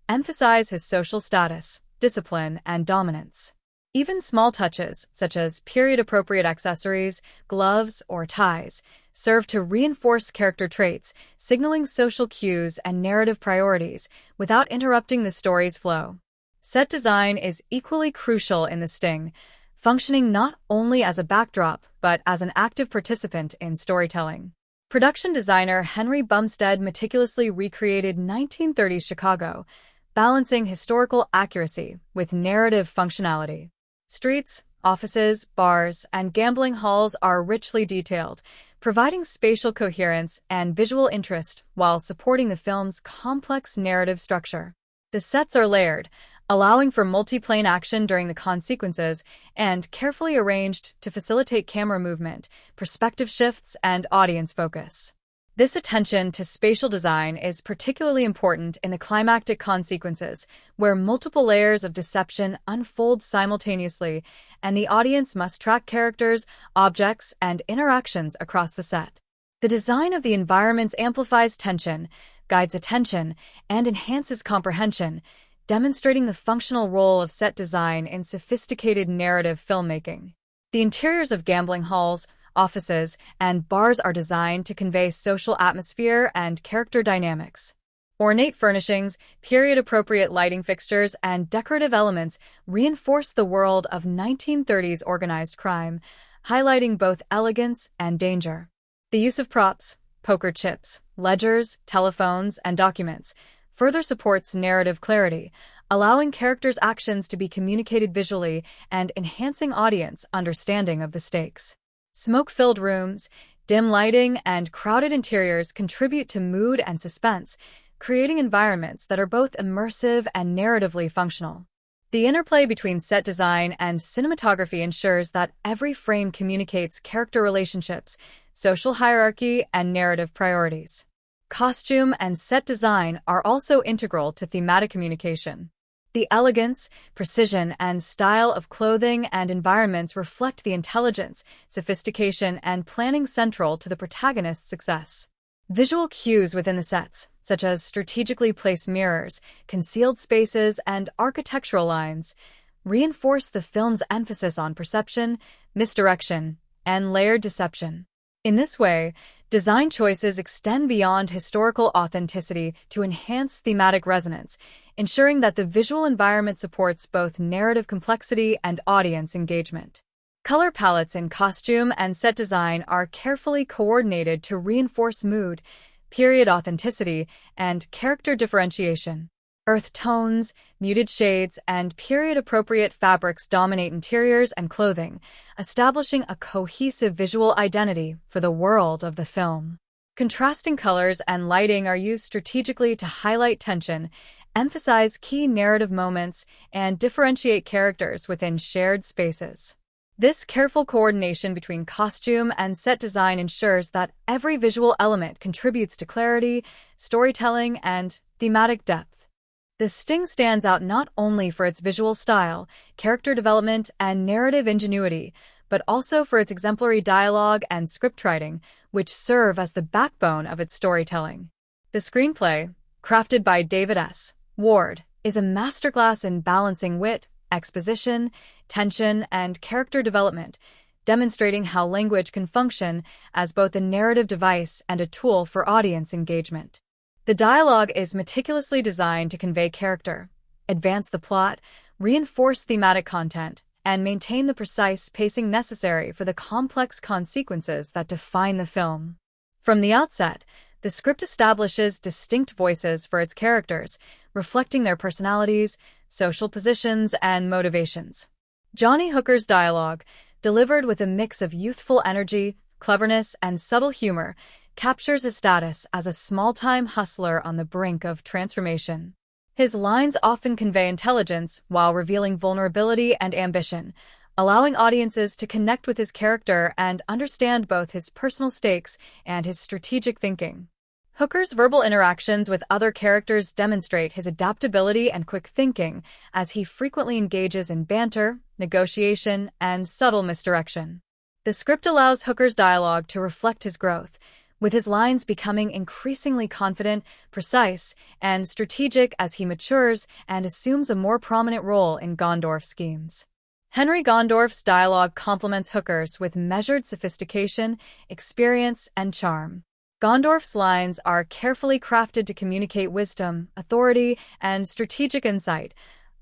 emphasize his social status, discipline, and dominance. Even small touches, such as period-appropriate accessories, gloves, or ties, serve to reinforce character traits, signaling social cues and narrative priorities without interrupting the story's flow. Set design is equally crucial in The Sting, functioning not only as a backdrop but as an active participant in storytelling. Production designer Henry Bumstead meticulously recreated 1930s Chicago, balancing historical accuracy with narrative functionality. Streets, offices, bars, and gambling halls are richly detailed, providing spatial coherence and visual interest while supporting the film's complex narrative structure. The sets are layered, allowing for multi-plane action during the con sequences, and carefully arranged to facilitate camera movement, perspective shifts, and audience focus. This attention to spatial design is particularly important in the climactic con sequences, where multiple layers of deception unfold simultaneously, and the audience must track characters, objects, and interactions across the set. The design of the environments amplifies tension, guides attention, and enhances comprehension, demonstrating the functional role of set design in sophisticated narrative filmmaking. The interiors of gambling halls, offices, and bars are designed to convey social atmosphere and character dynamics. Ornate furnishings, period-appropriate lighting fixtures, and decorative elements reinforce the world of 1930s organized crime, highlighting both elegance and danger. The use of props, poker chips, ledgers, telephones, and documents further supports narrative clarity, allowing characters' actions to be communicated visually and enhancing audience understanding of the stakes. Smoke-filled rooms, dim lighting, and crowded interiors contribute to mood and suspense, creating environments that are both immersive and narratively functional. The interplay between set design and cinematography ensures that every frame communicates character relationships, social hierarchy, and narrative priorities. Costume and set design are also integral to thematic communication. The elegance, precision, and style of clothing and environments reflect the intelligence, sophistication, and planning central to the protagonist's success. Visual cues within the sets, such as strategically placed mirrors, concealed spaces, and architectural lines, reinforce the film's emphasis on perception, misdirection, and layered deception. In this way, design choices extend beyond historical authenticity to enhance thematic resonance, ensuring that the visual environment supports both narrative complexity and audience engagement. Color palettes in costume and set design are carefully coordinated to reinforce mood, period authenticity, and character differentiation. Earth tones, muted shades, and period-appropriate fabrics dominate interiors and clothing, establishing a cohesive visual identity for the world of the film. Contrasting colors and lighting are used strategically to highlight tension, emphasize key narrative moments, and differentiate characters within shared spaces. This careful coordination between costume and set design ensures that every visual element contributes to clarity, storytelling, and thematic depth. The Sting stands out not only for its visual style, character development, and narrative ingenuity, but also for its exemplary dialogue and scriptwriting, which serve as the backbone of its storytelling. The screenplay, crafted by David S. Ward, is a masterclass in balancing wit, exposition, tension, and character development, demonstrating how language can function as both a narrative device and a tool for audience engagement. The dialogue is meticulously designed to convey character, advance the plot, reinforce thematic content, and maintain the precise pacing necessary for the complex consequences that define the film. From the outset, the script establishes distinct voices for its characters, reflecting their personalities, social positions, and motivations. Johnny Hooker's dialogue, delivered with a mix of youthful energy, cleverness, and subtle humor, captures his status as a small-time hustler on the brink of transformation. His lines often convey intelligence while revealing vulnerability and ambition, allowing audiences to connect with his character and understand both his personal stakes and his strategic thinking. Hooker's verbal interactions with other characters demonstrate his adaptability and quick thinking, as he frequently engages in banter, negotiation, and subtle misdirection. The script allows Hooker's dialogue to reflect his growth, with his lines becoming increasingly confident, precise, and strategic as he matures and assumes a more prominent role in Gondorf's schemes. Henry Gondorf's dialogue complements Hooker's with measured sophistication, experience, and charm. Gondorf's lines are carefully crafted to communicate wisdom, authority, and strategic insight,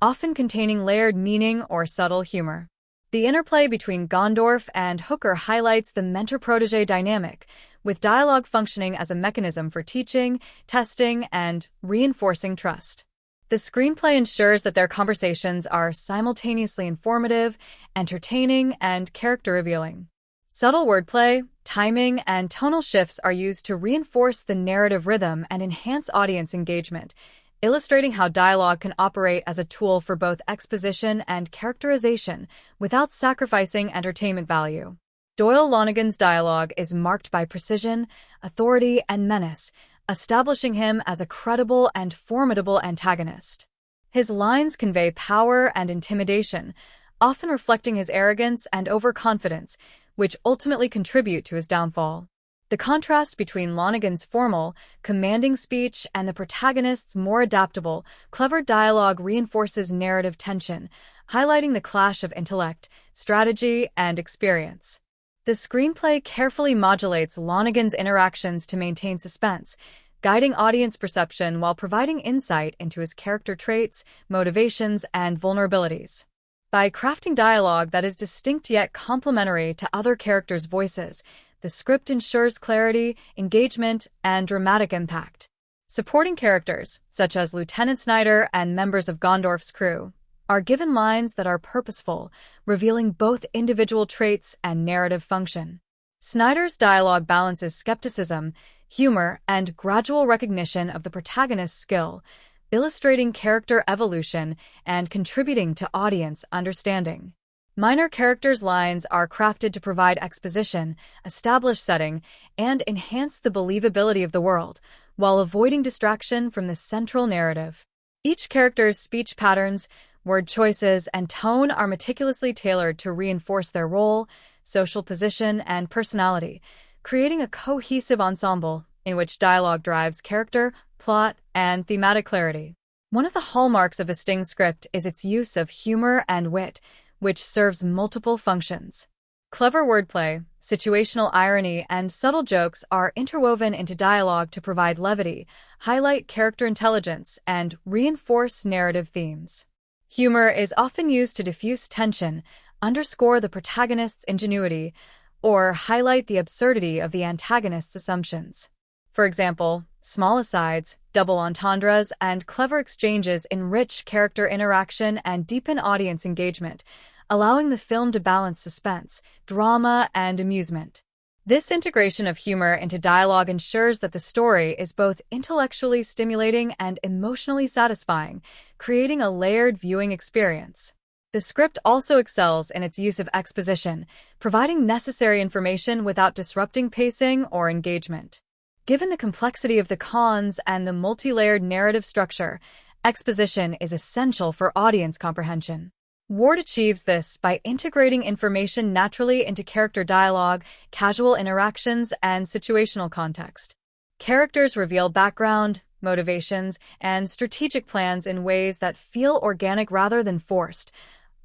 often containing layered meaning or subtle humor. The interplay between Gondorf and Hooker highlights the mentor-protege dynamic, with dialogue functioning as a mechanism for teaching, testing, and reinforcing trust. The screenplay ensures that their conversations are simultaneously informative, entertaining, and character-revealing. Subtle wordplay, timing, and tonal shifts are used to reinforce the narrative rhythm and enhance audience engagement, illustrating how dialogue can operate as a tool for both exposition and characterization without sacrificing entertainment value. Doyle Lonigan's dialogue is marked by precision, authority, and menace, establishing him as a credible and formidable antagonist. His lines convey power and intimidation, often reflecting his arrogance and overconfidence, which ultimately contribute to his downfall. The contrast between Lonergan's formal, commanding speech and the protagonist's more adaptable, clever dialogue reinforces narrative tension, highlighting the clash of intellect, strategy, and experience. The screenplay carefully modulates Lonergan's interactions to maintain suspense, guiding audience perception while providing insight into his character traits, motivations, and vulnerabilities. By crafting dialogue that is distinct yet complementary to other characters' voices, the script ensures clarity, engagement, and dramatic impact. Supporting characters, such as Lieutenant Snyder and members of Gondorf's crew, are given lines that are purposeful, revealing both individual traits and narrative function. Snyder's dialogue balances skepticism, humor, and gradual recognition of the protagonist's skill, illustrating character evolution and contributing to audience understanding. Minor characters' lines are crafted to provide exposition, establish setting, and enhance the believability of the world, while avoiding distraction from the central narrative. Each character's speech patterns, word choices, and tone are meticulously tailored to reinforce their role, social position, and personality, creating a cohesive ensemble in which dialogue drives character, plot, and thematic clarity. One of the hallmarks of a Sting script is its use of humor and wit, which serves multiple functions. Clever wordplay, situational irony, and subtle jokes are interwoven into dialogue to provide levity, highlight character intelligence, and reinforce narrative themes. Humor is often used to diffuse tension, underscore the protagonist's ingenuity, or highlight the absurdity of the antagonist's assumptions. For example, small asides, double entendres, and clever exchanges enrich character interaction and deepen audience engagement, allowing the film to balance suspense, drama, and amusement. This integration of humor into dialogue ensures that the story is both intellectually stimulating and emotionally satisfying, creating a layered viewing experience. The script also excels in its use of exposition, providing necessary information without disrupting pacing or engagement. Given the complexity of the cons and the multi-layered narrative structure, exposition is essential for audience comprehension. Ward achieves this by integrating information naturally into character dialogue, casual interactions, and situational context. Characters reveal background, motivations, and strategic plans in ways that feel organic rather than forced,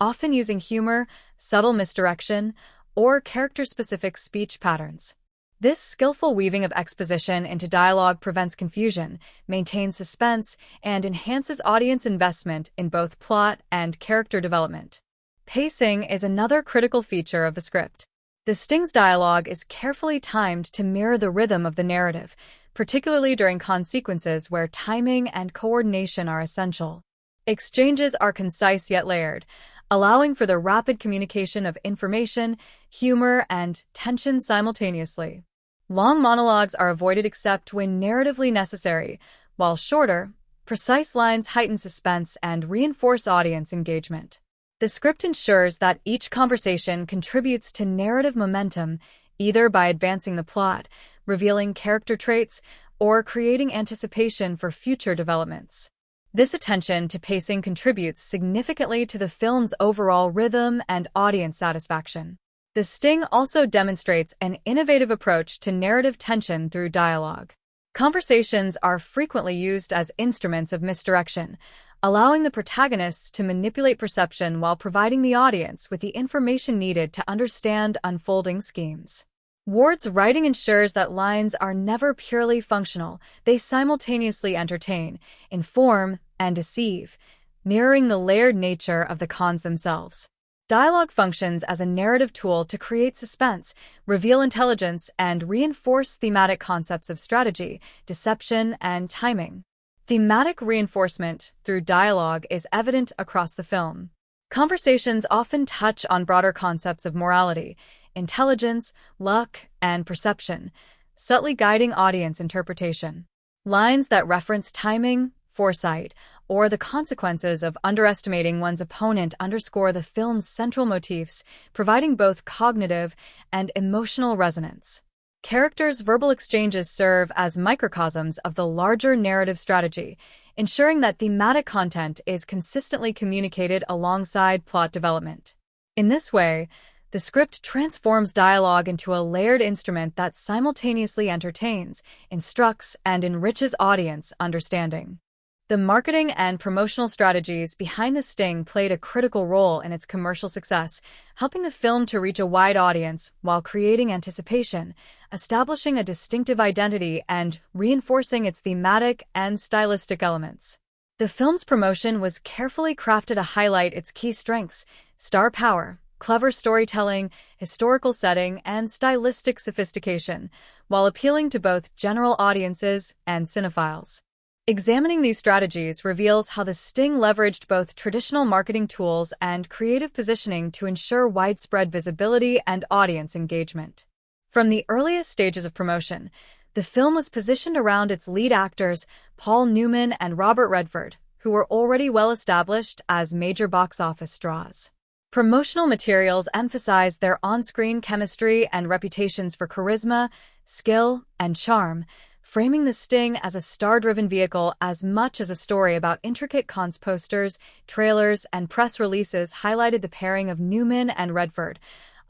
often using humor, subtle misdirection, or character-specific speech patterns. This skillful weaving of exposition into dialogue prevents confusion, maintains suspense, and enhances audience investment in both plot and character development. Pacing is another critical feature of the script. The Sting's dialogue is carefully timed to mirror the rhythm of the narrative, particularly during con sequences where timing and coordination are essential. Exchanges are concise yet layered, allowing for the rapid communication of information, humor, and tension simultaneously. Long monologues are avoided except when narratively necessary, while shorter, precise lines heighten suspense and reinforce audience engagement. The script ensures that each conversation contributes to narrative momentum, either by advancing the plot, revealing character traits, or creating anticipation for future developments. This attention to pacing contributes significantly to the film's overall rhythm and audience satisfaction. The Sting also demonstrates an innovative approach to narrative tension through dialogue. Conversations are frequently used as instruments of misdirection, allowing the protagonists to manipulate perception while providing the audience with the information needed to understand unfolding schemes. Ward's writing ensures that lines are never purely functional, they simultaneously entertain, inform, and deceive, mirroring the layered nature of the cons themselves. Dialogue functions as a narrative tool to create suspense, reveal intelligence, and reinforce thematic concepts of strategy, deception, and timing. Thematic reinforcement through dialogue is evident across the film. Conversations often touch on broader concepts of morality, intelligence, luck, and perception, subtly guiding audience interpretation. Lines that reference timing, foresight, or the consequences of underestimating one's opponent underscore the film's central motifs, providing both cognitive and emotional resonance. Characters' verbal exchanges serve as microcosms of the larger narrative strategy, ensuring that thematic content is consistently communicated alongside plot development. In this way, The script transforms dialogue into a layered instrument that simultaneously entertains, instructs, and enriches audience understanding. The marketing and promotional strategies behind the sting played a critical role in its commercial success, helping the film to reach a wide audience while creating anticipation, establishing a distinctive identity, and reinforcing its thematic and stylistic elements. The film's promotion was carefully crafted to highlight its key strengths: star power, clever storytelling, historical setting, and stylistic sophistication, while appealing to both general audiences and cinephiles. Examining these strategies reveals how the sting leveraged both traditional marketing tools and creative positioning to ensure widespread visibility and audience engagement. From the earliest stages of promotion, the film was positioned around its lead actors, Paul Newman and Robert Redford, who were already well established as major box office draws. Promotional materials emphasized their on-screen chemistry and reputations for charisma, skill, and charm, framing the sting as a star-driven vehicle as much as a story about intricate cons. Posters, trailers, and press releases highlighted the pairing of Newman and Redford,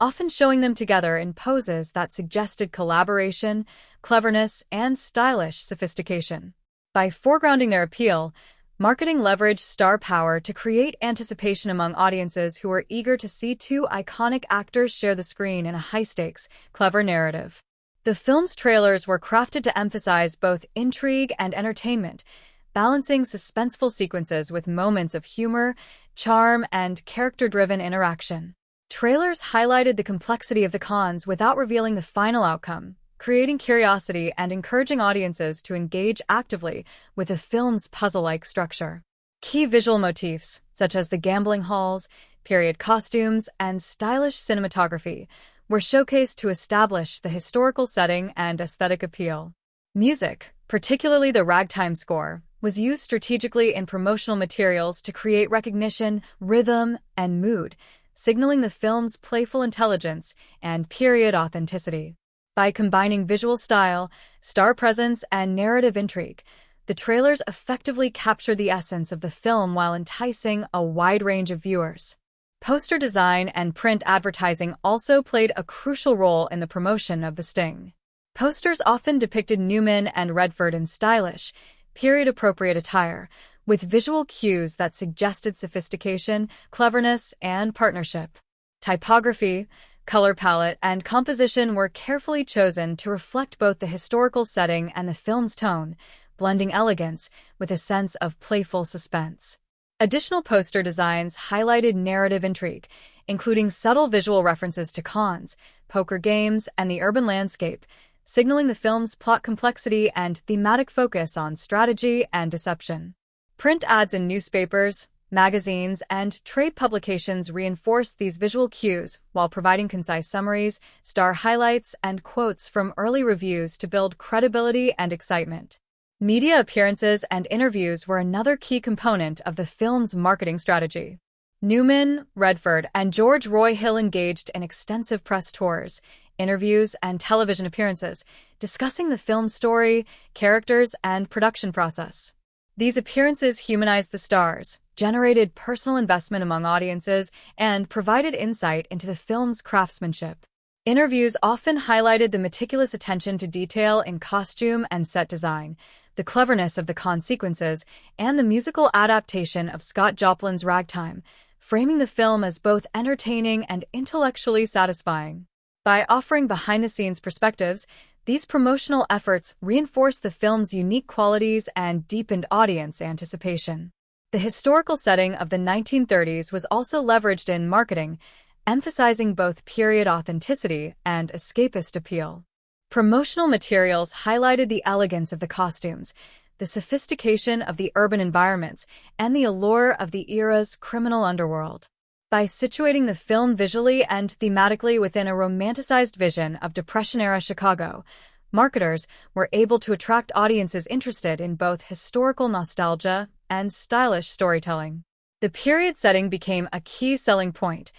often showing them together in poses that suggested collaboration, cleverness, and stylish sophistication. By foregrounding their appeal, marketing leveraged star power to create anticipation among audiences who were eager to see two iconic actors share the screen in a high-stakes, clever narrative. The film's trailers were crafted to emphasize both intrigue and entertainment, balancing suspenseful sequences with moments of humor, charm, and character-driven interaction. Trailers highlighted the complexity of the cons without revealing the final outcome, creating curiosity and encouraging audiences to engage actively with the film's puzzle-like structure. Key visual motifs, such as the gambling halls, period costumes, and stylish cinematography, were showcased to establish the historical setting and aesthetic appeal. Music, particularly the ragtime score, was used strategically in promotional materials to create recognition, rhythm, and mood, signaling the film's playful intelligence and period authenticity. By combining visual style, star presence, and narrative intrigue, the trailers effectively captured the essence of the film while enticing a wide range of viewers. Poster design and print advertising also played a crucial role in the promotion of the sting. Posters often depicted Newman and Redford in stylish, period-appropriate attire, with visual cues that suggested sophistication, cleverness, and partnership. Typography, color palette, and composition were carefully chosen to reflect both the historical setting and the film's tone, blending elegance with a sense of playful suspense. Additional poster designs highlighted narrative intrigue, including subtle visual references to cons, poker games, and the urban landscape, signaling the film's plot complexity and thematic focus on strategy and deception. Print ads in newspapers, magazines, and trade publications reinforced these visual cues while providing concise summaries, star highlights, and quotes from early reviews to build credibility and excitement. Media appearances and interviews were another key component of the film's marketing strategy. Newman, Redford, and George Roy Hill engaged in extensive press tours, interviews, and television appearances, discussing the film's story, characters, and production process. These appearances humanized the stars, generated personal investment among audiences, and provided insight into the film's craftsmanship. Interviews often highlighted the meticulous attention to detail in costume and set design, the cleverness of the con sequences, and the musical adaptation of Scott Joplin's Ragtime, framing the film as both entertaining and intellectually satisfying. By offering behind-the-scenes perspectives, these promotional efforts reinforced the film's unique qualities and deepened audience anticipation. The historical setting of the 1930s was also leveraged in marketing, emphasizing both period authenticity and escapist appeal. Promotional materials highlighted the elegance of the costumes, the sophistication of the urban environments, and the allure of the era's criminal underworld. By situating the film visually and thematically within a romanticized vision of Depression-era Chicago, marketers were able to attract audiences interested in both historical nostalgia and stylish storytelling. The period setting became a key selling point,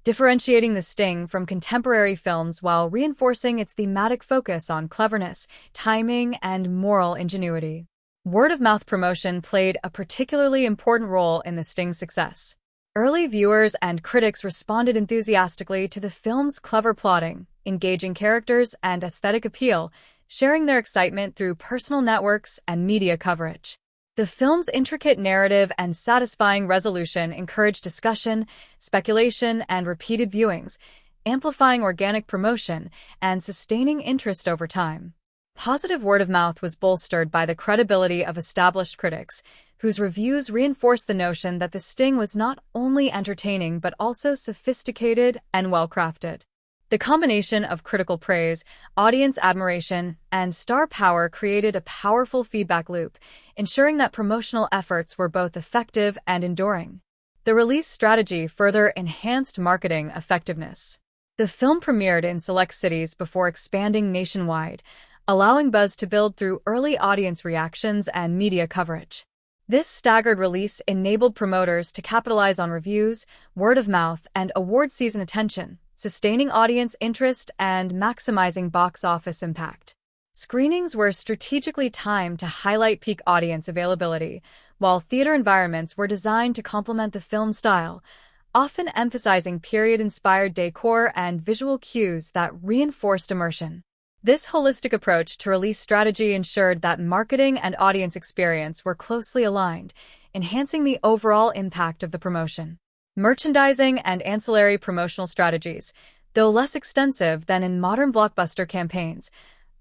differentiating the sting from contemporary films while reinforcing its thematic focus on cleverness, timing, and moral ingenuity. Word-of-mouth promotion played a particularly important role in the sting's success. Early viewers and critics responded enthusiastically to the film's clever plotting, engaging characters, and aesthetic appeal, sharing their excitement through personal networks and media coverage. The film's intricate narrative and satisfying resolution encouraged discussion, speculation, and repeated viewings, amplifying organic promotion and sustaining interest over time. Positive word of mouth was bolstered by the credibility of established critics, whose reviews reinforced the notion that The Sting was not only entertaining but also sophisticated and well-crafted. The combination of critical praise, audience admiration, and star power created a powerful feedback loop, ensuring that promotional efforts were both effective and enduring. The release strategy further enhanced marketing effectiveness. The film premiered in select cities before expanding nationwide, allowing buzz to build through early audience reactions and media coverage. This staggered release enabled promoters to capitalize on reviews, word of mouth, and award season attention, sustaining audience interest and maximizing box office impact. Screenings were strategically timed to highlight peak audience availability, while theater environments were designed to complement the film style, often emphasizing period-inspired decor and visual cues that reinforced immersion. This holistic approach to release strategy ensured that marketing and audience experience were closely aligned, enhancing the overall impact of the promotion. Merchandising and ancillary promotional strategies, though less extensive than in modern blockbuster campaigns,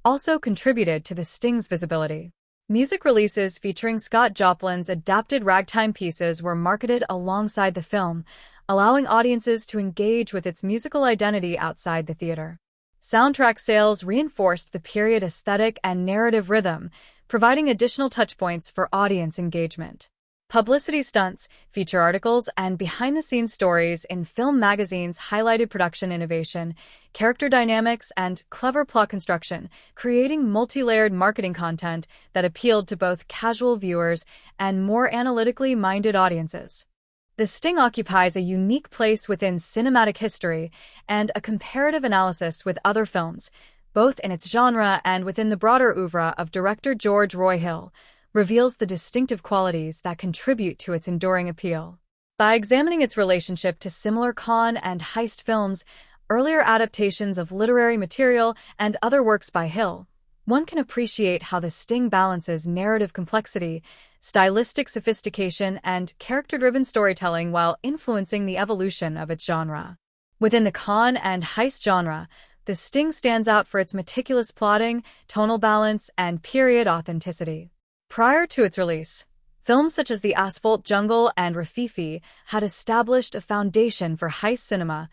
also contributed to The Sting's visibility. Music releases featuring Scott Joplin's adapted ragtime pieces were marketed alongside the film, allowing audiences to engage with its musical identity outside the theater. Soundtrack sales reinforced the period aesthetic and narrative rhythm, providing additional touchpoints for audience engagement. Publicity stunts, feature articles, and behind-the-scenes stories in film magazines highlighted production innovation, character dynamics, and clever plot construction, creating multi-layered marketing content that appealed to both casual viewers and more analytically minded audiences. The Sting occupies a unique place within cinematic history and a comparative analysis with other films, both in its genre and within the broader oeuvre of director George Roy Hill, reveals the distinctive qualities that contribute to its enduring appeal. By examining its relationship to similar con and heist films, earlier adaptations of literary material, and other works by Hill, one can appreciate how The Sting balances narrative complexity, stylistic sophistication, and character-driven storytelling while influencing the evolution of its genre. Within the con and heist genre, The Sting stands out for its meticulous plotting, tonal balance, and period authenticity. Prior to its release, films such as The Asphalt Jungle and Rafifi had established a foundation for heist cinema,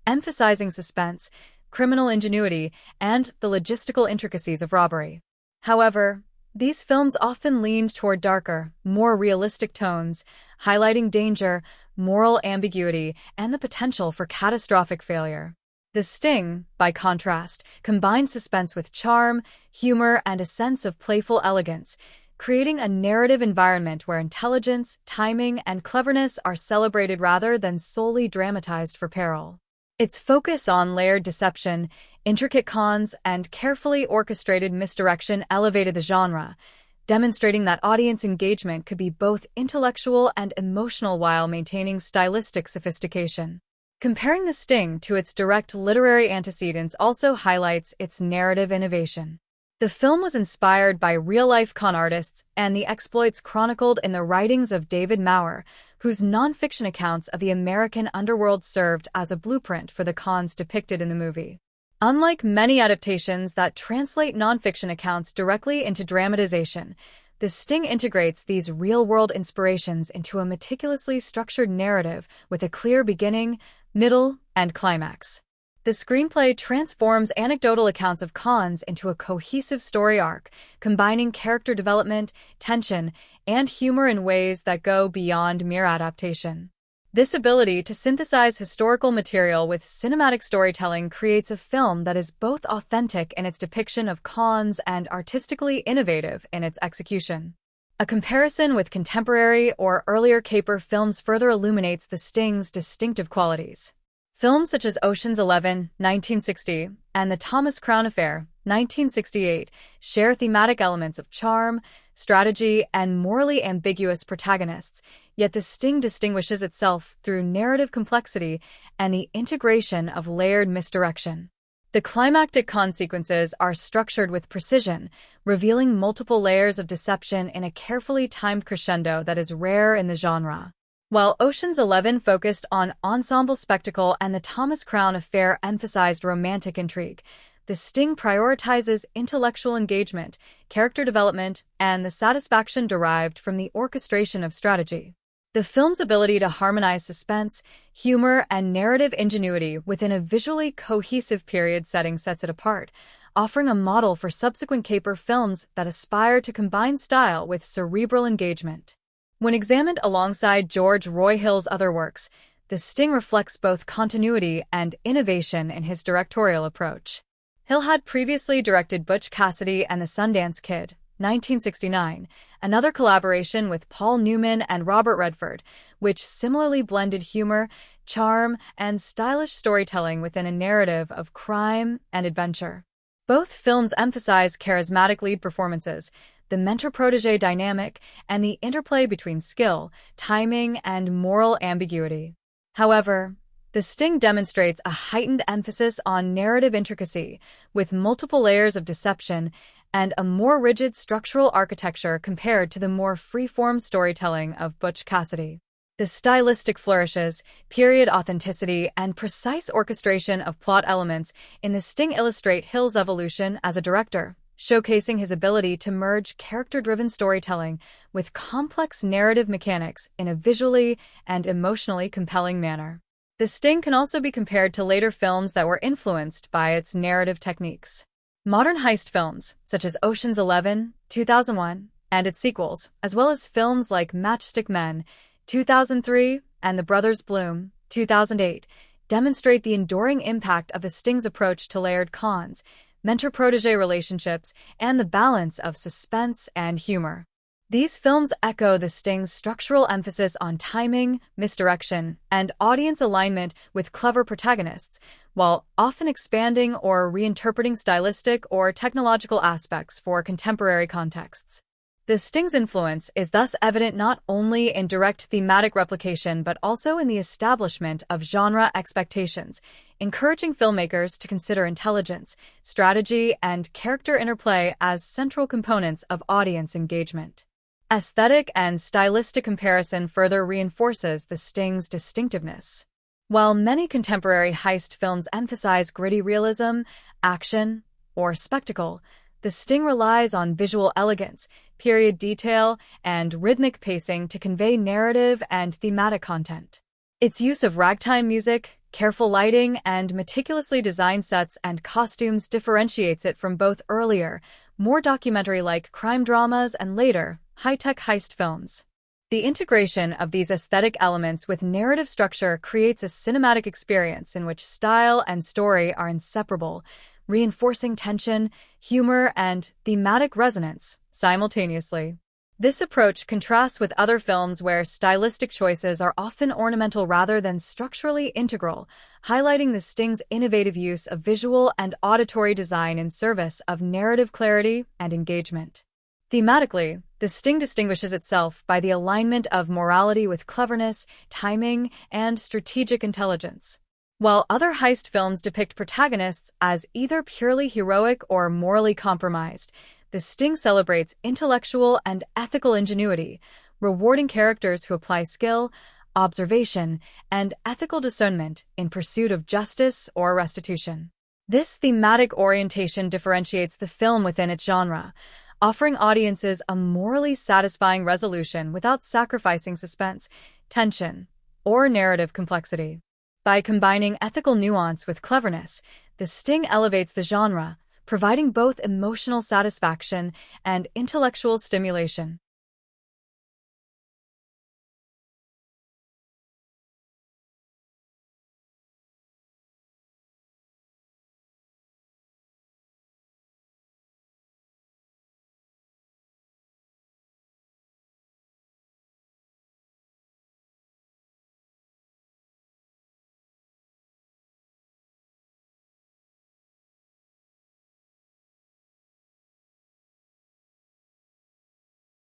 emphasizing suspense, criminal ingenuity, and the logistical intricacies of robbery. However, these films often leaned toward darker, more realistic tones, highlighting danger, moral ambiguity, and the potential for catastrophic failure. The Sting, by contrast, combines suspense with charm, humor, and a sense of playful elegance, creating a narrative environment where intelligence, timing, and cleverness are celebrated rather than solely dramatized for peril. Its focus on layered deception, intricate cons, and carefully orchestrated misdirection elevated the genre, demonstrating that audience engagement could be both intellectual and emotional while maintaining stylistic sophistication. Comparing The Sting to its direct literary antecedents also highlights its narrative innovation. The film was inspired by real-life con artists and the exploits chronicled in the writings of David Maurer, whose nonfiction accounts of the American underworld served as a blueprint for the cons depicted in the movie. Unlike many adaptations that translate nonfiction accounts directly into dramatization, The Sting integrates these real-world inspirations into a meticulously structured narrative with a clear beginning, middle, and climax. The screenplay transforms anecdotal accounts of cons into a cohesive story arc, combining character development, tension, and humor in ways that go beyond mere adaptation. This ability to synthesize historical material with cinematic storytelling creates a film that is both authentic in its depiction of cons and artistically innovative in its execution. A comparison with contemporary or earlier caper films further illuminates The Sting's distinctive qualities. Films such as Ocean's 11, 1960, and The Thomas Crown Affair, 1968, share thematic elements of charm, strategy, and morally ambiguous protagonists, yet The Sting distinguishes itself through narrative complexity and the integration of layered misdirection. The climactic con sequences are structured with precision, revealing multiple layers of deception in a carefully timed crescendo that is rare in the genre. While Ocean's 11 focused on ensemble spectacle and the Thomas Crown Affair emphasized romantic intrigue, The Sting prioritizes intellectual engagement, character development, and the satisfaction derived from the orchestration of strategy. The film's ability to harmonize suspense, humor, and narrative ingenuity within a visually cohesive period setting sets it apart, offering a model for subsequent caper films that aspire to combine style with cerebral engagement. When examined alongside George Roy Hill's other works, The Sting reflects both continuity and innovation in his directorial approach. Hill had previously directed Butch Cassidy and the Sundance Kid, 1969, another collaboration with Paul Newman and Robert Redford, which similarly blended humor, charm, and stylish storytelling within a narrative of crime and adventure. Both films emphasize charismatic lead performances, the mentor-protege dynamic, and the interplay between skill, timing, and moral ambiguity. However, The Sting demonstrates a heightened emphasis on narrative intricacy, with multiple layers of deception and a more rigid structural architecture compared to the more free-form storytelling of Butch Cassidy. The stylistic flourishes, period authenticity, and precise orchestration of plot elements in The Sting illustrate Hill's evolution as a director, showcasing his ability to merge character-driven storytelling with complex narrative mechanics in a visually and emotionally compelling manner. The Sting can also be compared to later films that were influenced by its narrative techniques. Modern heist films, such as Ocean's 11, 2001, and its sequels, as well as films like Matchstick Men, 2003, and The Brothers Bloom, 2008, demonstrate the enduring impact of The Sting's approach to layered cons, mentor-protege relationships, and the balance of suspense and humor. These films echo The Sting's structural emphasis on timing, misdirection, and audience alignment with clever protagonists, while often expanding or reinterpreting stylistic or technological aspects for contemporary contexts. The Sting's influence is thus evident not only in direct thematic replication but also in the establishment of genre expectations, encouraging filmmakers to consider intelligence, strategy, and character interplay as central components of audience engagement. Aesthetic and stylistic comparison further reinforces The Sting's distinctiveness. While many contemporary heist films emphasize gritty realism, action, or spectacle, The Sting relies on visual elegance, period detail, and rhythmic pacing to convey narrative and thematic content. Its use of ragtime music, careful lighting, and meticulously designed sets and costumes differentiates it from both earlier, more documentary-like crime dramas and later, high-tech heist films. The integration of these aesthetic elements with narrative structure creates a cinematic experience in which style and story are inseparable, reinforcing tension, humor, and thematic resonance simultaneously. This approach contrasts with other films where stylistic choices are often ornamental rather than structurally integral, highlighting The Sting's innovative use of visual and auditory design in service of narrative clarity and engagement. Thematically, The Sting distinguishes itself by the alignment of morality with cleverness, timing, and strategic intelligence. While other heist films depict protagonists as either purely heroic or morally compromised, The Sting celebrates intellectual and ethical ingenuity, rewarding characters who apply skill, observation, and ethical discernment in pursuit of justice or restitution. This thematic orientation differentiates the film within its genre, offering audiences a morally satisfying resolution without sacrificing suspense, tension, or narrative complexity. By combining ethical nuance with cleverness, The Sting elevates the genre, providing both emotional satisfaction and intellectual stimulation.